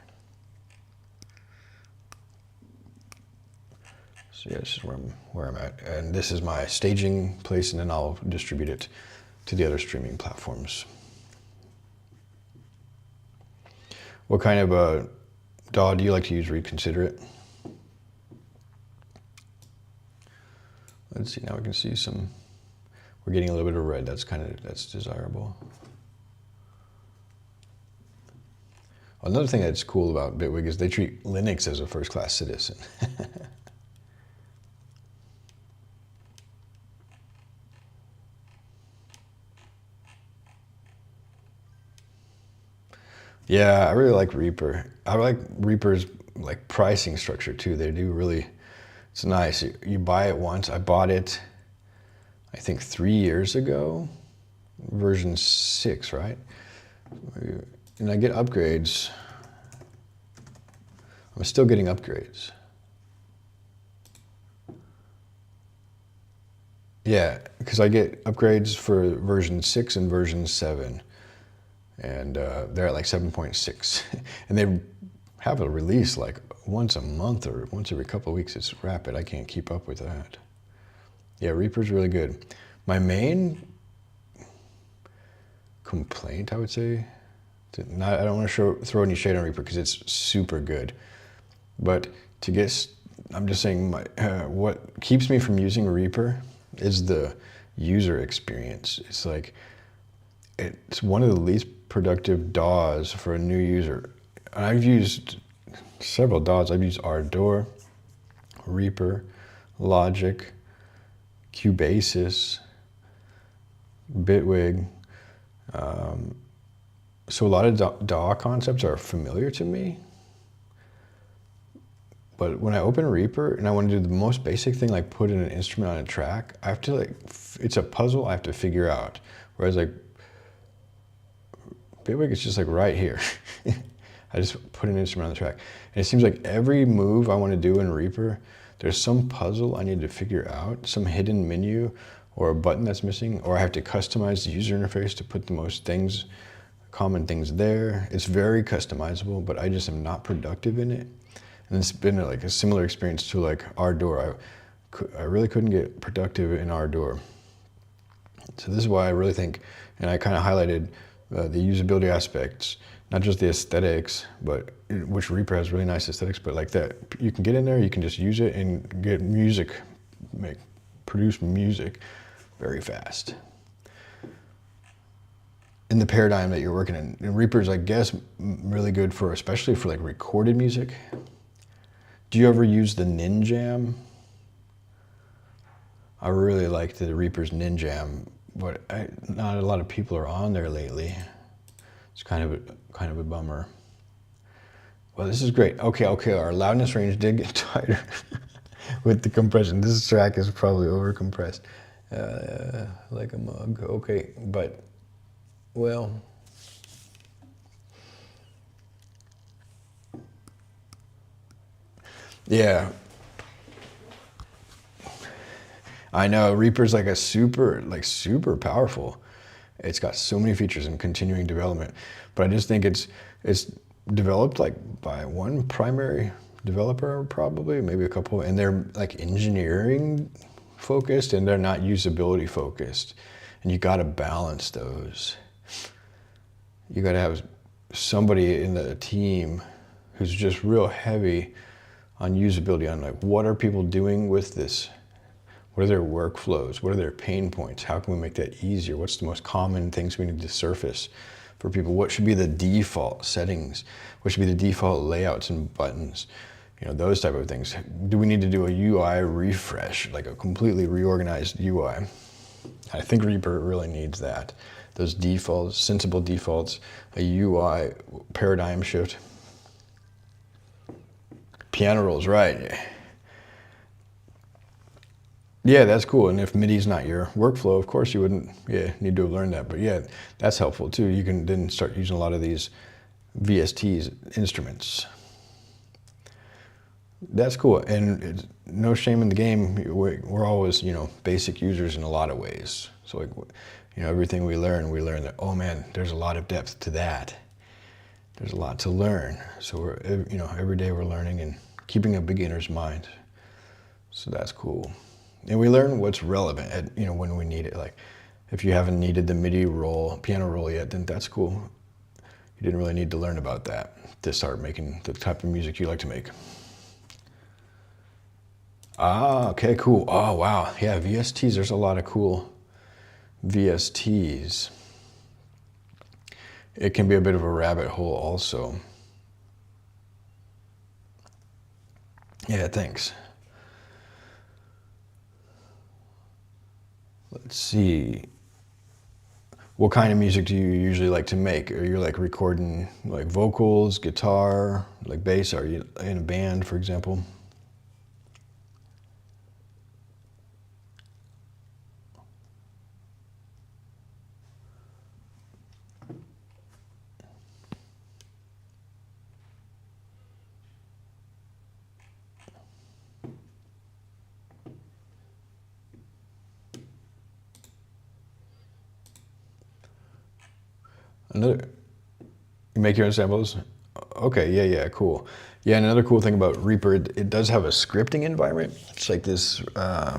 Speaker 1: So yeah, this is where I'm at. And this is my staging place, and then I'll distribute it to the other streaming platforms. What kind of a DAW do you like to use? Reconsider it. Let's see, now we can see some, we're getting a little bit of red. That's desirable. Another thing that's cool about Bitwig is they treat Linux as a first-class citizen. Yeah, I really like Reaper. I like Reaper's like pricing structure too. They do really, it's nice. You buy it once. I bought it, I think 3 years ago, version 6, right? And I get upgrades. I'm still getting upgrades. Yeah, because I get upgrades for version 6 and version 7. And they're at like 7.6. And they have a release like once a month or once every couple of weeks. It's rapid. I can't keep up with that. Yeah, Reaper's really good. My main complaint, I would say, I don't want to throw any shade on Reaper because it's super good. But I'm just saying, what keeps me from using Reaper is the user experience. It's like, it's one of the least productive DAWs for a new user. I've used several DAWs. I've used Ardour, Reaper, Logic, Cubasis, Bitwig. So a lot of DAW concepts are familiar to me. But when I open Reaper and I want to do the most basic thing, like put in an instrument on a track, I have to it's a puzzle I have to figure out. Whereas like Bitwig is just like right here. I just put an instrument on the track. And it seems like every move I want to do in Reaper, there's some puzzle I need to figure out, some hidden menu or a button that's missing, or I have to customize the user interface to put the most common things there. It's very customizable, but I just am not productive in it. And it's been like a similar experience to like Ardour. I really couldn't get productive in Ardour. So this is why I really think, and I kind of highlighted the usability aspects, not just the aesthetics, but which Reaper has really nice aesthetics, but like that, you can get in there, you can just use it and get music, produce music very fast. In the paradigm that you're working in, and Reaper's, I guess, really good for, especially for like recorded music. Do you ever use the Ninjam? I really like the Reaper's Ninjam, but not a lot of people are on there lately. It's kind of a bummer. Well, this is great. Okay, our loudness range did get tighter with the compression. This track is probably over compressed, like a mug. Okay, but, well, yeah. I know Reaper's like super powerful. It's got so many features and continuing development, but I just think it's developed like by one primary developer, probably, maybe a couple, and they're like engineering focused and they're not usability focused. And you got to balance those. You got to have somebody in the team who's just real heavy on usability, on like, what are people doing with this? What are their workflows? What are their pain points? How can we make that easier? What's the most common things we need to surface for people? What should be the default settings? What should be the default layouts and buttons? You know, those type of things. Do we need to do a UI refresh, like a completely reorganized UI? I think Reaper really needs that. Those defaults, sensible defaults, a UI paradigm shift. Piano rolls, right. Yeah, that's cool. And if MIDI's not your workflow, of course you wouldn't need to have learned that. But yeah, that's helpful too. You can then start using a lot of these VSTs, instruments. That's cool. And it's no shame in the game. We're always, you know, basic users in a lot of ways. So like, you know, everything we learn that, oh man, there's a lot of depth to that. There's a lot to learn. So we're, you know, every day we're learning and keeping a beginner's mind. So that's cool. And we learn what's relevant at, you know, when we need it. Like if you haven't needed the MIDI roll, piano roll yet, then that's cool. You didn't really need to learn about that to start making the type of music you like to make. Ah, okay, cool. Oh, wow. Yeah, VSTs, there's a lot of cool VSTs. It can be a bit of a rabbit hole also. Yeah, thanks. Let's see. What kind of music do you usually like to make? Are you like recording like vocals, guitar, like bass? Are you in a band, for example? Another, you make your own samples? Okay, yeah, cool. Yeah, and another cool thing about Reaper, it does have a scripting environment. It's like this, I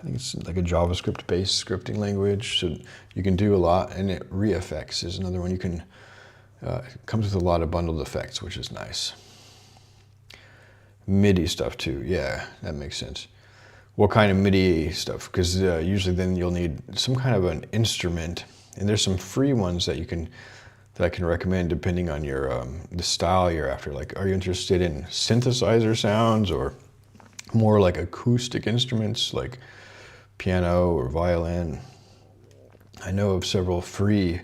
Speaker 1: think it's like a JavaScript-based scripting language. So you can do a lot, and re-effects is another one. You can, it comes with a lot of bundled effects, which is nice. MIDI stuff too, yeah, that makes sense. What kind of MIDI stuff? Because usually then you'll need some kind of an instrument. And there's some free ones that I can recommend depending on your the style you're after. Like, are you interested in synthesizer sounds or more like acoustic instruments like piano or violin? I know of several free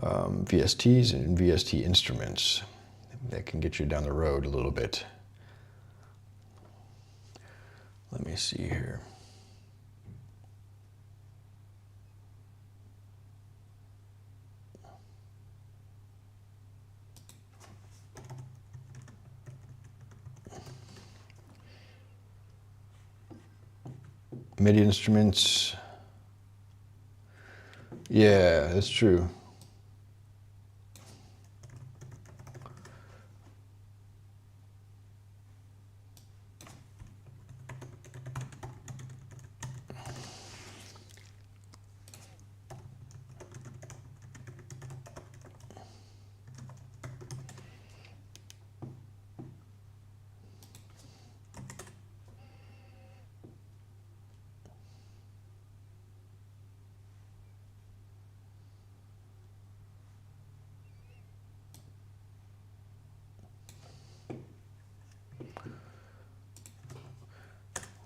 Speaker 1: VSTs and VST instruments that can get you down the road a little bit. Let me see here. MIDI instruments. Yeah, that's true.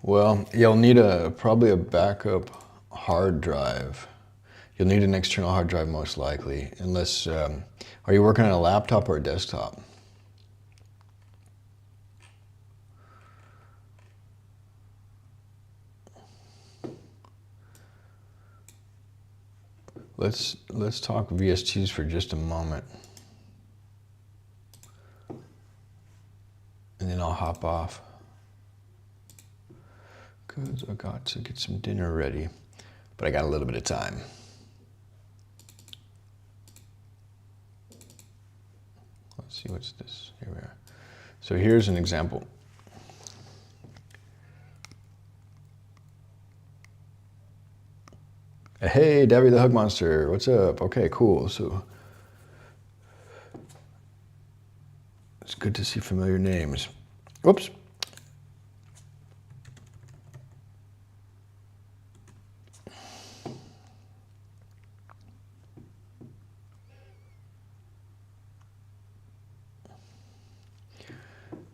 Speaker 1: Well, you'll need probably a backup hard drive. You'll need an external hard drive most likely, unless, are you working on a laptop or a desktop? Let's talk VSTs for just a moment. And then I'll hop off. Because I got to get some dinner ready, but I got a little bit of time. Let's see, what's this? Here we are. So here's an example. Hey, Debbie the Hug Monster, what's up? Okay, cool. So it's good to see familiar names. Whoops.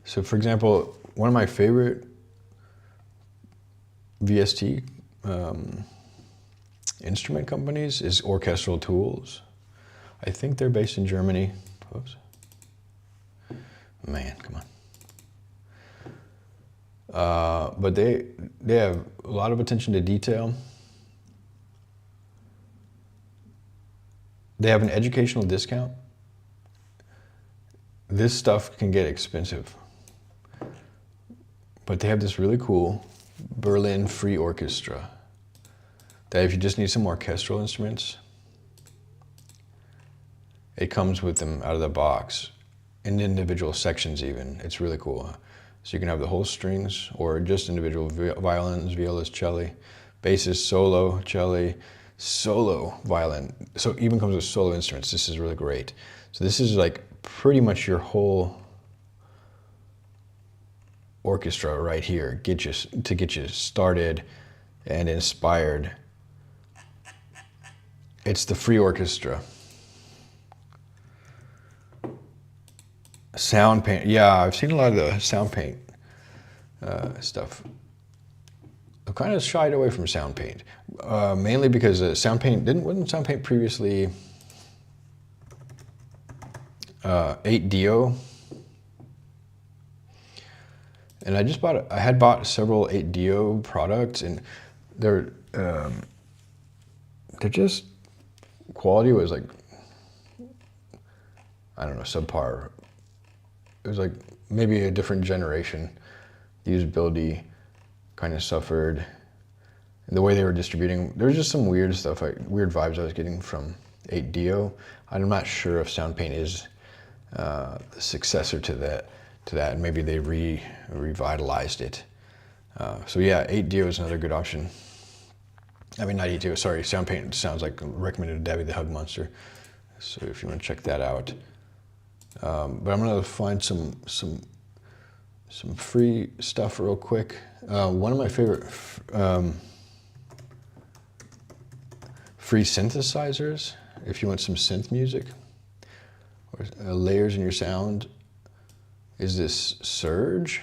Speaker 1: So for example, one of my favorite VST instrument companies is Orchestral Tools. I think they're based in Germany. Whoops. Man, come on. But they have a lot of attention to detail. They have an educational discount. This stuff can get expensive. But they have this really cool Berlin free orchestra that if you just need some orchestral instruments, it comes with them out of the box in individual sections even. It's really cool. So you can have the whole strings or just individual violins, violas, cello, basses, solo, cello, solo violin. So it even comes with solo instruments. This is really great. So this is like pretty much your whole orchestra right here, get you started and inspired. It's the free orchestra. Sound paint, yeah, I've seen a lot of the sound paint stuff. I've kind of shied away from sound paint, mainly because sound paint wasn't sound paint previously 8DO. And I had bought several 8DO products, and they're just, quality was like, I don't know, subpar. It was like maybe a different generation. The usability kind of suffered. And the way they were distributing, there was just some weird stuff, weird vibes I was getting from 8DO. I'm not sure if SoundPaint is the successor to that, and maybe they revitalized it. So yeah, 8DO is another good option. I mean, not 8DO, sorry, SoundPaint sounds like recommended Debbie the Hug Monster. So if you want to check that out. But I'm gonna find some free stuff real quick. One of my favorite free synthesizers, if you want some synth music or layers in your sound, is this Surge.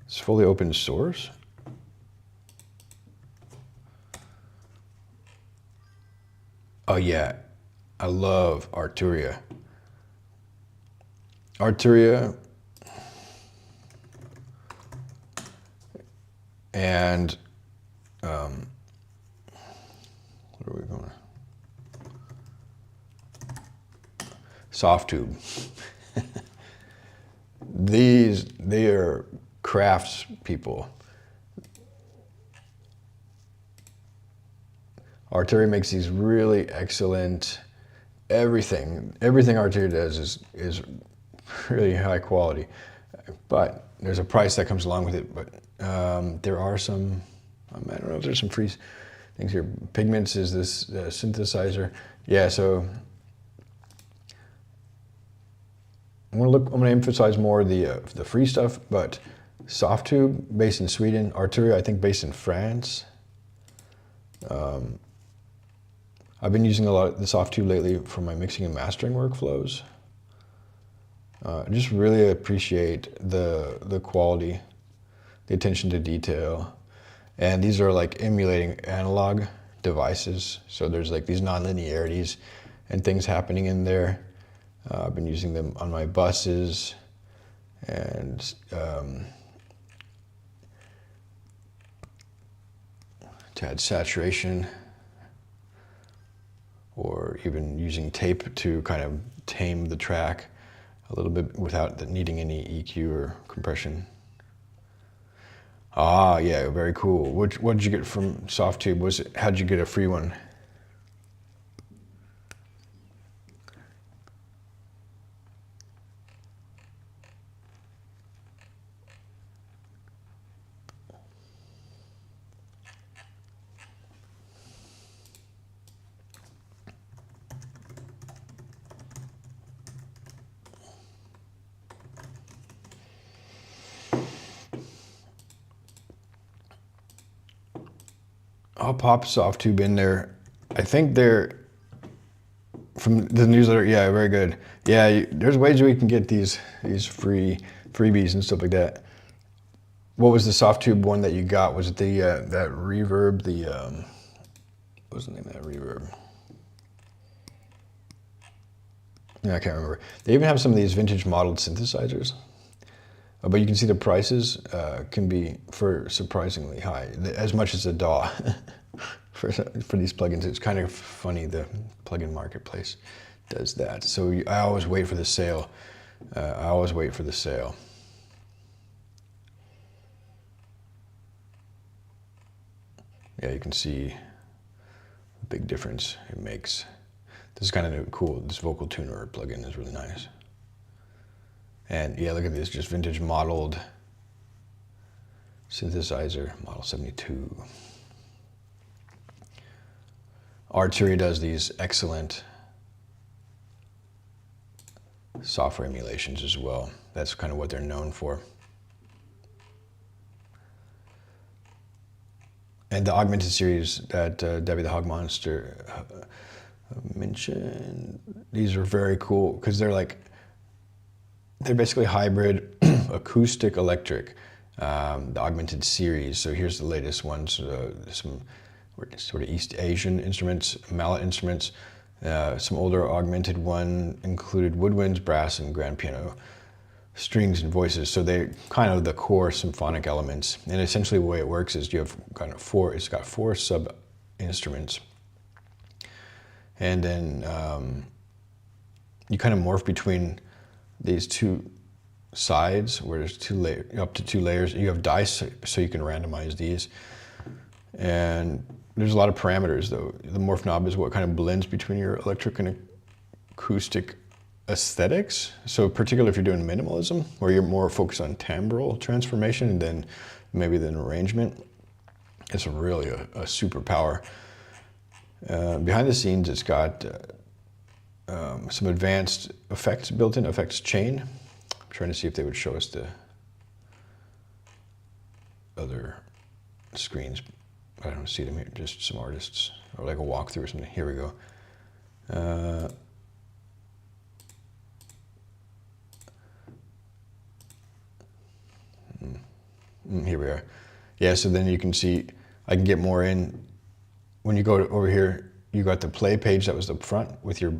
Speaker 1: It's fully open source. Oh yeah, I love Arturia. And what are we going? Softtube. They are crafts people. Arturia makes these really excellent, everything Arturia does is really high quality, but there's a price that comes along with it. But there are some, I don't know if there's some free things here. Pigments is this synthesizer. Yeah, so I'm gonna emphasize more the free stuff, but Softtube based in Sweden, Arturia I think based in France. I've been using a lot of the Softtube lately for my mixing and mastering workflows. I just really appreciate the quality, the attention to detail. And these are like emulating analog devices. So there's like these non-linearities and things happening in there. I've been using them on my buses and to add saturation, or even using tape to kind of tame the track a little bit without needing any EQ or compression. Ah, yeah, very cool. What did you get from Softtube? How'd you get a free one? I'll pop soft tube in there. I think they're from the newsletter. Yeah, very good. Yeah, there's ways we can get these freebies and stuff like that. What was the soft tube one that you got? Was it the that reverb? The what was the name of that reverb? Yeah, I can't remember. They even have some of these vintage modeled synthesizers, but you can see the prices can be for surprisingly high, as much as a DAW for these plugins. It's kind of funny the plugin marketplace does that. So I always wait for the sale. I always wait for the sale. Yeah, you can see the big difference it makes. This is kind of cool. This vocal tuner plugin is really nice. And yeah, look at this, just vintage modeled synthesizer, model 72. Arturia does these excellent software emulations as well. That's kind of what they're known for. And the augmented series that Debbie the Hog Monster mentioned, these are very cool because they're basically hybrid acoustic electric, the augmented series. So here's the latest ones, some sort of East Asian instruments, mallet instruments. Some older augmented one included woodwinds, brass, and grand piano, strings and voices. So they're kind of the core symphonic elements. And essentially the way it works is you have kind of it's got four sub instruments. And then you kind of morph between these two sides where there's up to two layers. You have dice, so you can randomize these. And there's a lot of parameters though. The morph knob is what kind of blends between your electric and acoustic aesthetics. So particularly if you're doing minimalism, where you're more focused on timbral transformation than maybe than arrangement, it's really a superpower. Behind the scenes, it's got some advanced effects, built-in effects chain. I'm trying to see if they would show us the other screens. I don't see them here, just some artists, or like a walkthrough or something. Here we go. Here we are. Yeah, so then you can see, I can get more in. When you go over here, you got the play page that was the front with your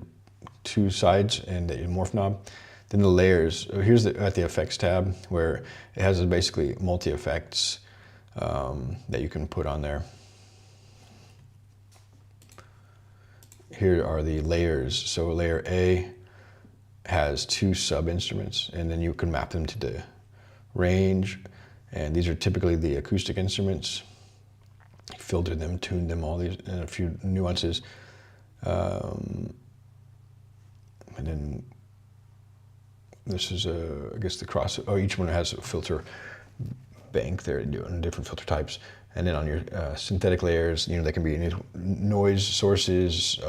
Speaker 1: two sides and the morph knob. Then the layers, here's at the effects tab where it has basically multi-effects that you can put on there. Here are the layers. So layer A has two sub-instruments, and then you can map them to the range. And these are typically the acoustic instruments. Filter them, tune them, all these, and a few nuances. And then this is I guess the cross, each one has a filter bank there doing different filter types. And then on your synthetic layers, they can be noise sources,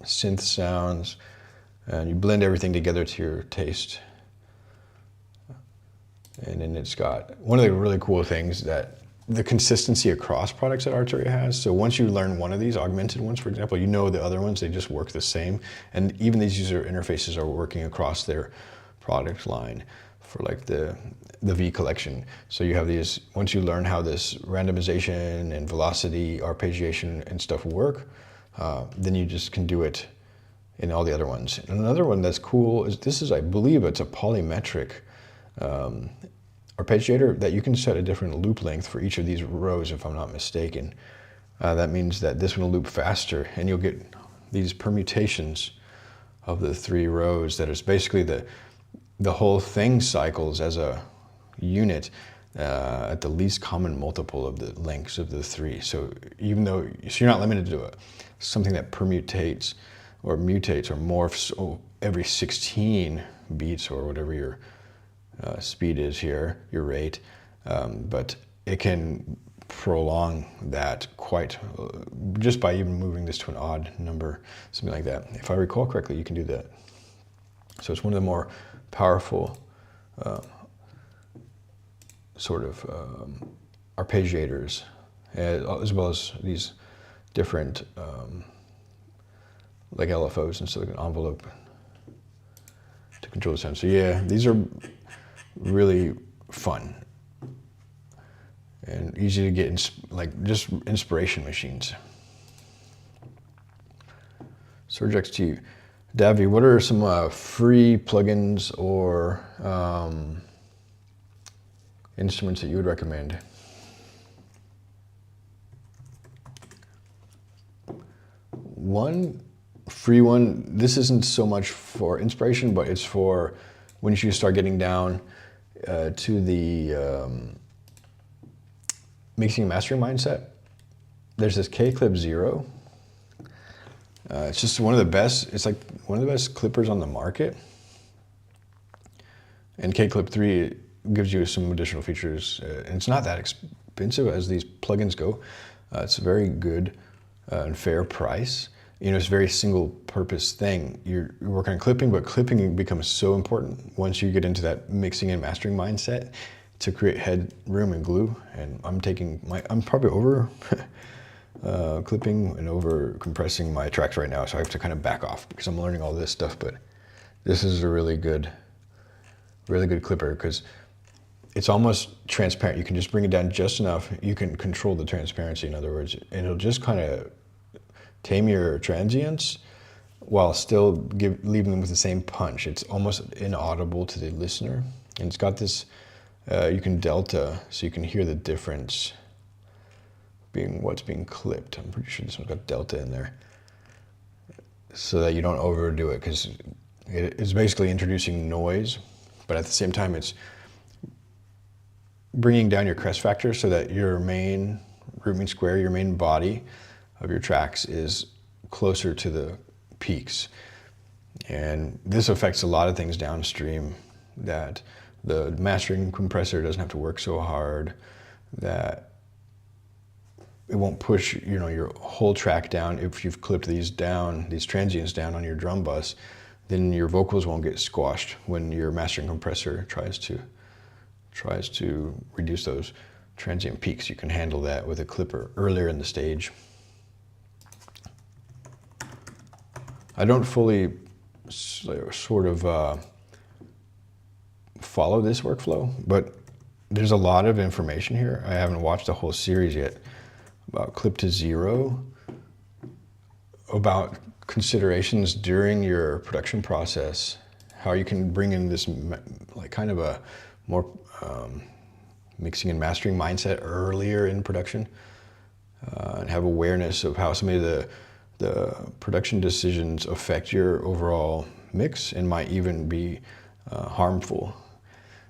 Speaker 1: synth sounds, and you blend everything together to your taste. And then it's got one of the really cool things that the consistency across products that Arturia has. So once you learn one of these augmented ones, for example, the other ones, they just work the same. And even these user interfaces are working across their product line for like the V collection. So you have these, once you learn how this randomization and velocity, arpeggiation and stuff work, then you just can do it in all the other ones. And another one that's cool is I believe it's a polymetric arpeggiator that you can set a different loop length for each of these rows, if I'm not mistaken. That means that this one will loop faster, and you'll get these permutations of the three rows that is basically the whole thing cycles as a unit at the least common multiple of the lengths of the three. So you're not limited to something that permutates or mutates or morphs every 16 beats or whatever your speed is here, your rate, but it can prolong that quite just by even moving this to an odd number, something like that. If I recall correctly, you can do that. So it's one of the more powerful sort of arpeggiators as well as these different like LFOs and silicon envelope to control the sound. So yeah, these are really fun and easy to get, like just inspiration machines. Surge XT. Davi, what are some free plugins or instruments that you would recommend? One free one, this isn't so much for inspiration, but it's for when you start getting down to the mixing and mastering mindset. There's this K-Clip Zero. It's just one of the best, it's like one of the best clippers on the market. And K-Clip 3 gives you some additional features, and it's not that expensive as these plugins go. It's a very good and fair price. You know, it's a very single purpose thing. You're working on clipping, but clipping becomes so important once you get into that mixing and mastering mindset to create headroom and glue. And I'm probably over clipping and over compressing my tracks right now, so I have to kind of back off because I'm learning all this stuff. But this is a really good clipper because it's almost transparent. You can just bring it down just enough. You can control the transparency, in other words, and it'll just kind of tame your transients while still leaving them with the same punch. It's almost inaudible to the listener. And it's got this, you can delta, so you can hear the difference being what's being clipped. I'm pretty sure this one's got delta in there, so that you don't overdo it, because it's basically introducing noise, but at the same time it's bringing down your crest factor so that your main root mean square, your main body of your tracks is closer to the peaks. And this affects a lot of things downstream, that the mastering compressor doesn't have to work so hard, that it won't push, you know, your whole track down. If you've clipped these transients down on your drum bus, then your vocals won't get squashed when your mastering compressor tries to reduce those transient peaks. You can handle that with a clipper earlier in the stage. I don't fully sort of follow this workflow, but there's a lot of information here. I haven't watched the whole series yet about Clip to Zero, about considerations during your production process, how you can bring in this like kind of a more mixing and mastering mindset earlier in production, and have awareness of how some of the production decisions affect your overall mix and might even be harmful.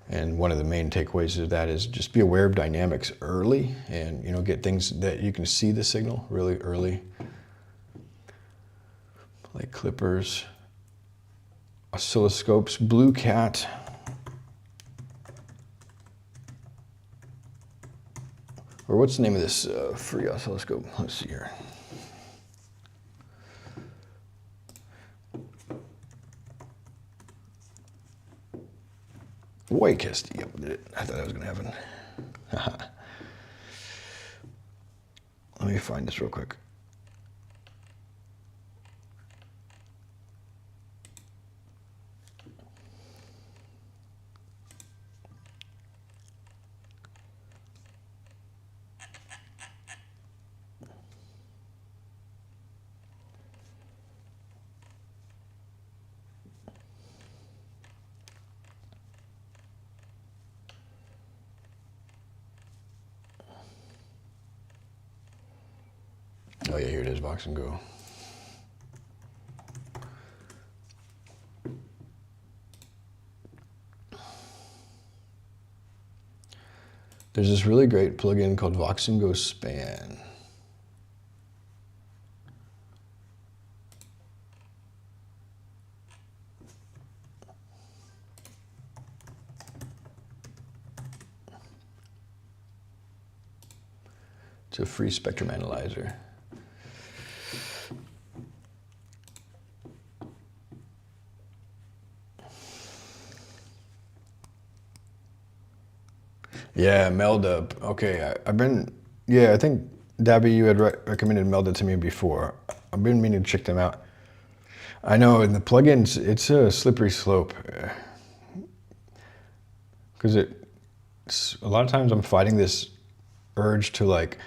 Speaker 1: And one of the main takeaways of that is just be aware of dynamics early, and you know, get things that you can see the signal really early, like clippers, oscilloscopes, Blue Cat. Or what's the name of this free oscilloscope? Let's see here. Whitecast. Yep, did it. I thought that was gonna happen. Let me find this real quick. Oh yeah, here it is, Box and Go. There's this really great plugin called Vox and Go Span. It's a free spectrum analyzer. Yeah, Meldub. Okay, I think Dabby, you had recommended Melda to me before. I've been meaning to check them out. I know in the plugins, it's a slippery slope. Because a lot of times I'm fighting this urge to like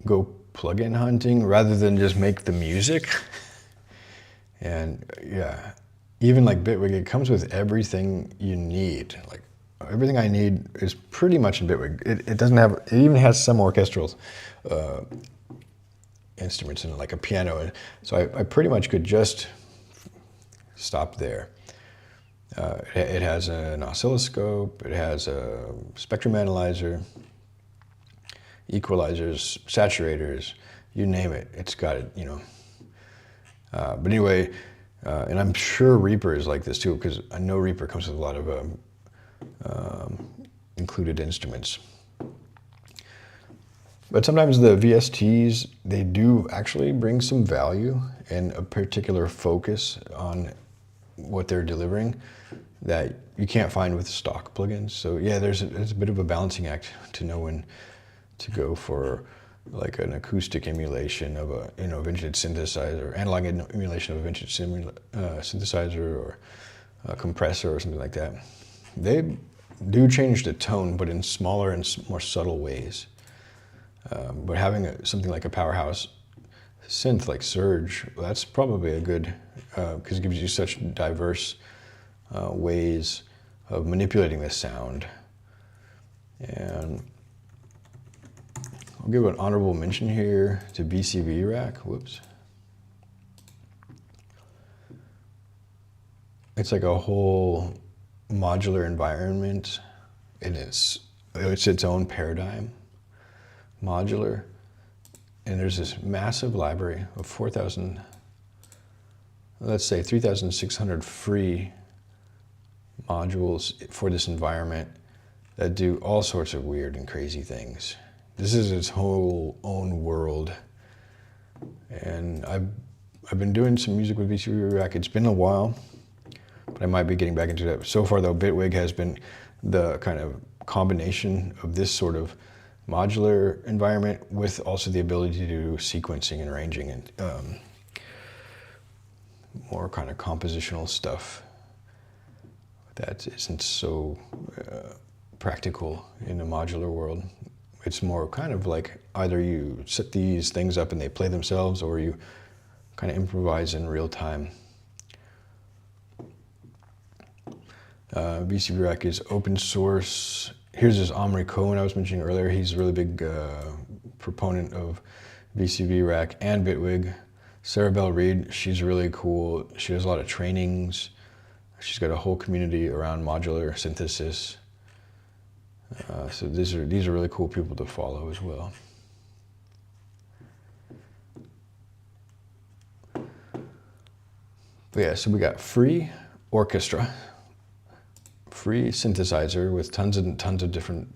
Speaker 1: go plugin hunting rather than just make the music. And yeah, even like Bitwig, it comes with everything you need. Like everything I need is pretty much in Bitwig. It doesn't have, it even has some orchestral instruments in it, like a piano. And so I pretty much could just stop there. It has an oscilloscope, it has a spectrum analyzer, equalizers, saturators, you name it, it's got it, you know. But anyway, and I'm sure Reaper is like this too, because I know Reaper comes with a lot of included instruments. But sometimes the VSTs, they do actually bring some value and a particular focus on what they're delivering that you can't find with stock plugins. So yeah, there's a bit of a balancing act to know when to go for like an acoustic emulation of a vintage synthesizer, analog emulation of a vintage synthesizer, or a compressor or something like that. They do change the tone, but in smaller and more subtle ways. But having something like a powerhouse synth like Surge, that's probably a good, because it gives you such diverse ways of manipulating the sound. And I'll give an honorable mention here to BCV Rack. Whoops. It's like a whole modular environment, and it's its own paradigm, modular. And there's this massive library of 4,000, let's say 3,600 free modules for this environment that do all sorts of weird and crazy things. This is its whole own world. And I've been doing some music with BCV Rack. It's been a while, but I might be getting back into that. So far though, Bitwig has been the kind of combination of this sort of modular environment with also the ability to do sequencing and arranging and more kind of compositional stuff that isn't so practical in the modular world. It's more kind of like either you set these things up and they play themselves, or you kind of improvise in real time. BCV Rack is open source. Here's this Omri Cohen I was mentioning earlier. He's a really big proponent of BCV Rack and Bitwig. Sarah Bell Reed, she's really cool. She does a lot of trainings. She's got a whole community around modular synthesis. So these are really cool people to follow as well. But yeah, so we got free orchestra, free synthesizer with tons and tons of different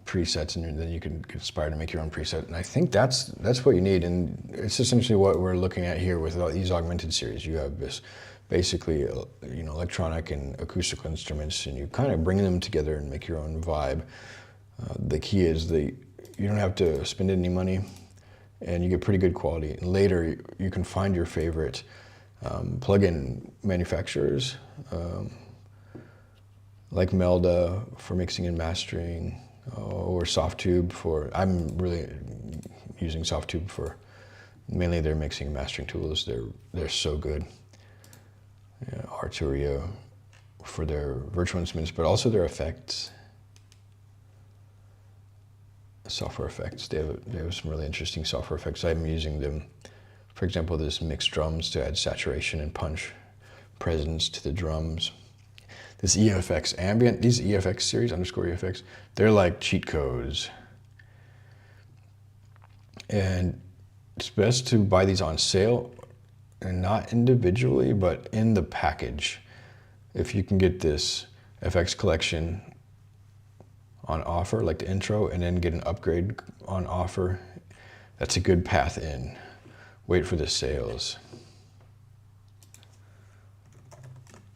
Speaker 1: presets, and then you can get inspired to make your own preset. And I think that's what you need, and it's essentially what we're looking at here with these augmented series. You have this basically electronic and acoustical instruments, and you kind of bring them together and make your own vibe. The key is you don't have to spend any money, and you get pretty good quality. And later you can find your favorite plugin manufacturers, like Melda for mixing and mastering, or Softtube for, I'm really using Softtube for mainly their mixing and mastering tools. They're so good. Arturia for their virtual instruments, but also their effects, software effects. They have some really interesting software effects. I'm using them, for example, this mixed drums to add saturation and punch presence to the drums. This EFX ambient, these EFX series, _EFX, they're like cheat codes. And it's best to buy these on sale, and not individually, but in the package. If you can get this FX collection on offer, like the intro, and then get an upgrade on offer, that's a good path in. Wait for the sales.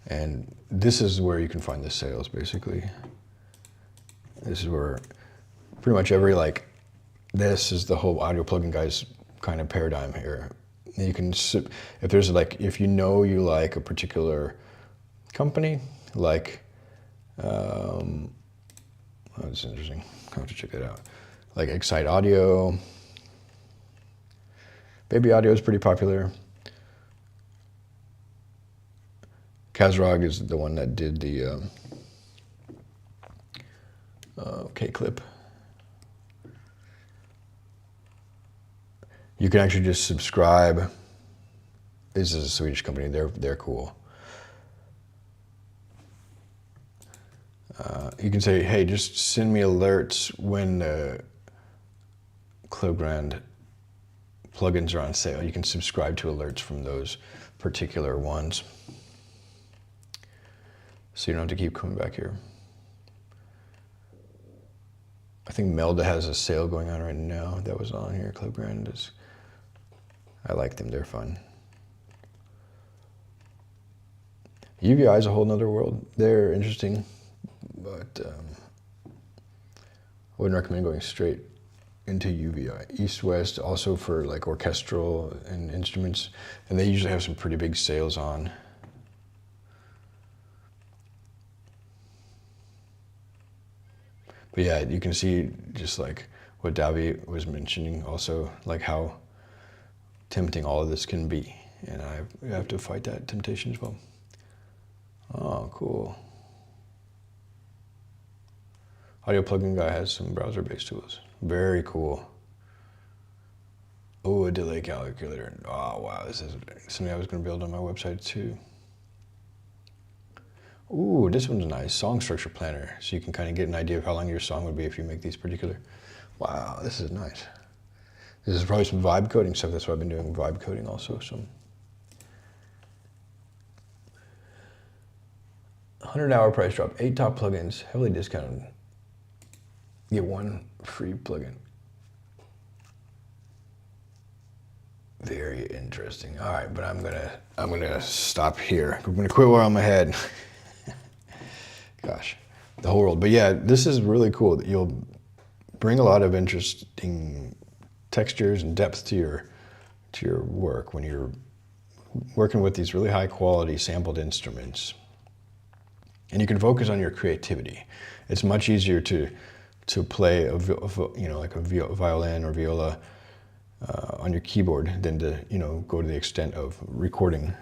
Speaker 1: And this is where you can find the sales, basically. This is where pretty much every this is the whole audio plugin guy's kind of paradigm here. You can, if there's like, if you know you like a particular company, like, oh, that's interesting. I'll have to check that out. Like Excite Audio, Baby Audio is pretty popular. Kazrog is the one that did the K-Clip. You can actually just subscribe. This is a Swedish company. They're cool. You can say, hey, just send me alerts when the Clobrand plugins are on sale. You can subscribe to alerts from those particular ones. So you don't have to keep coming back here. I think Melda has a sale going on right now. That was on here. Clobrand is, I like them, they're fun. UVI is a whole nother world. They're interesting, but I wouldn't recommend going straight into UVI. East-West, also for like orchestral and instruments, and they usually have some pretty big sales on. But yeah, you can see just like what Davi was mentioning also, like how tempting all of this can be. And I have to fight that temptation as well. Oh, cool. Audio plugin guy has some browser-based tools. Very cool. Oh, a delay calculator. Oh, wow, this is something I was gonna build on my website too. Ooh, this one's nice. Song structure planner. So you can kind of get an idea of how long your song would be if you make these particular. Wow, this is nice. This is probably some vibe coding stuff. That's what I've been doing, vibe coding also. Some 100-hour price drop, 8 top plugins, heavily discounted. Get 1 free plugin. Very interesting. All right, but I'm gonna stop here. I'm gonna quit while I'm ahead. Gosh, the whole world. But yeah, this is really cool. You'll bring a lot of interesting textures and depth to your work when you're working with these really high quality sampled instruments. And you can focus on your creativity. It's much easier to play like a violin or viola on your keyboard than to go to the extent of recording.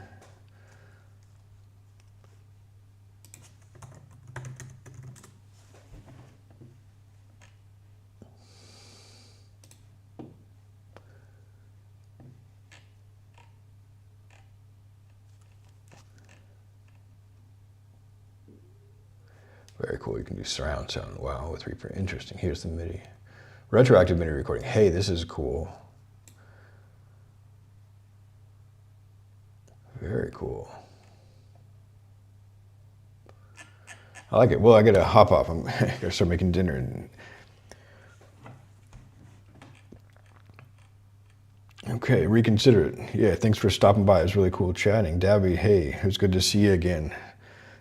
Speaker 1: Very cool. You can do surround sound. Wow, with Reaper. Interesting. Here's the MIDI. Retroactive MIDI recording. Hey, this is cool. Very cool. I like it. Well, I gotta hop off. I'm gonna start making dinner. Okay, reconsider it. Yeah, thanks for stopping by. It was really cool chatting. Dabby, hey, it was good to see you again.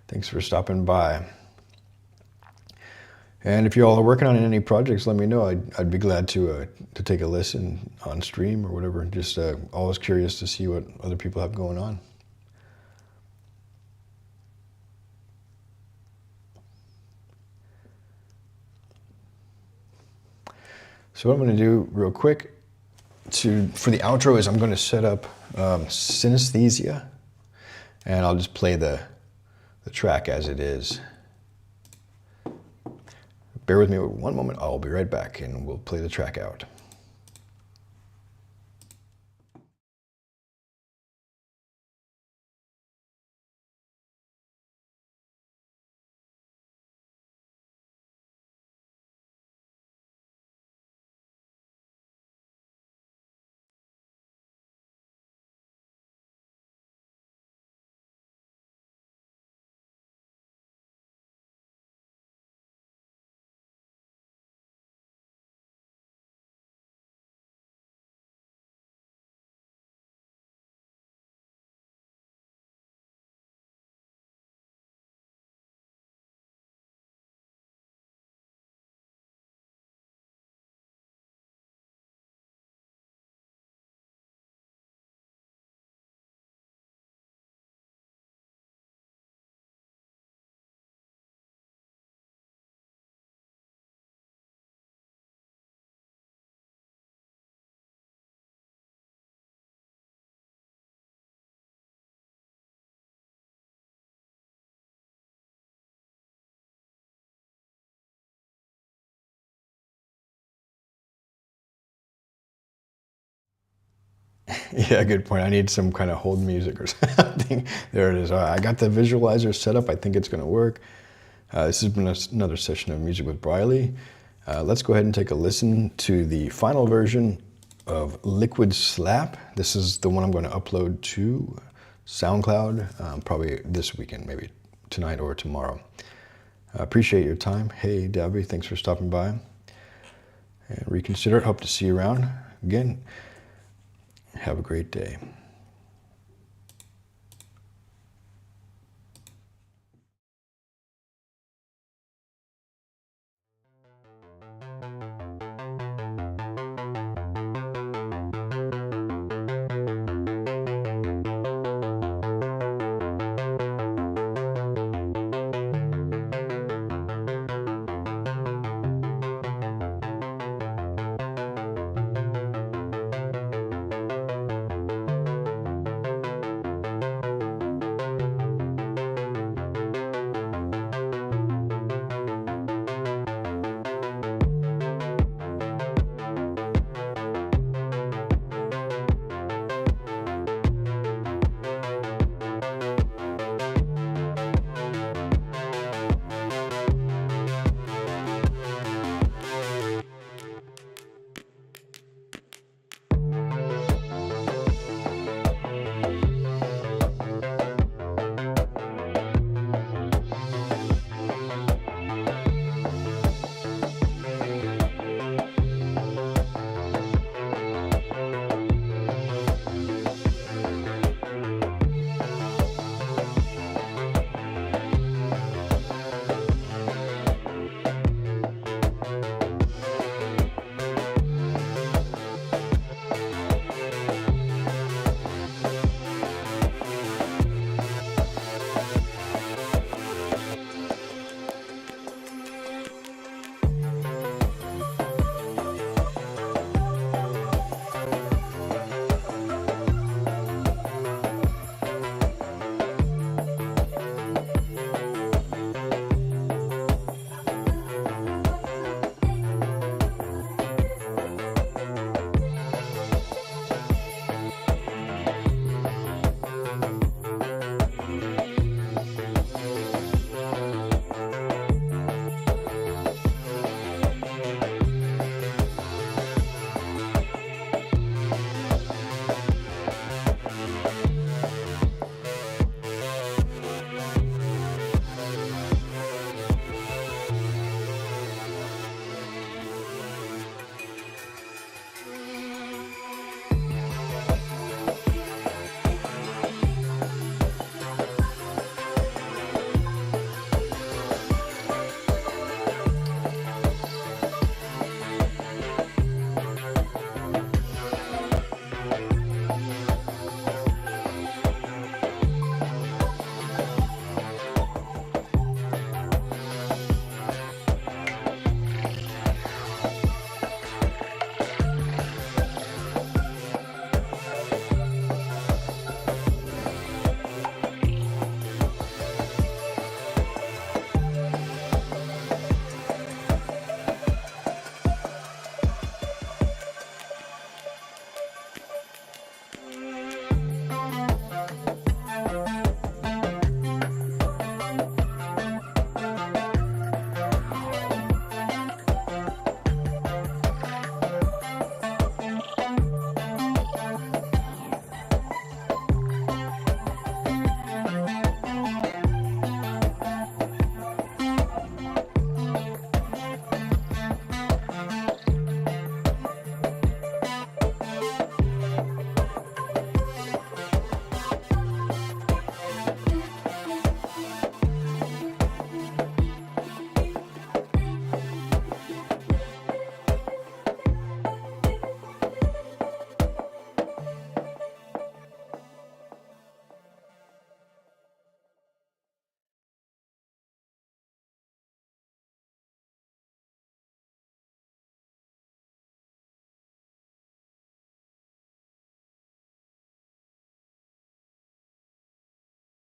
Speaker 1: Thanks for stopping by. And if you all are working on any projects, let me know. I'd be glad to take a listen on stream or whatever. Just always curious to see what other people have going on. So what I'm going to do real quick for the outro is I'm going to set up synesthesia, and I'll just play the track as it is. Bear with me 1 moment. I'll be right back, and we'll play the track out. Yeah, good point. I need some kind of hold music or something. There it is. I got the visualizer set up. I think it's going to work. This has been another session of Music with Briley. Let's go ahead and take a listen to the final version of Liquid Slap. This is the one I'm going to upload to SoundCloud probably this weekend, maybe tonight or tomorrow. I appreciate your time. Hey, Debbie, thanks for stopping by. And reconsider. Hope to see you around. Again, have a great day.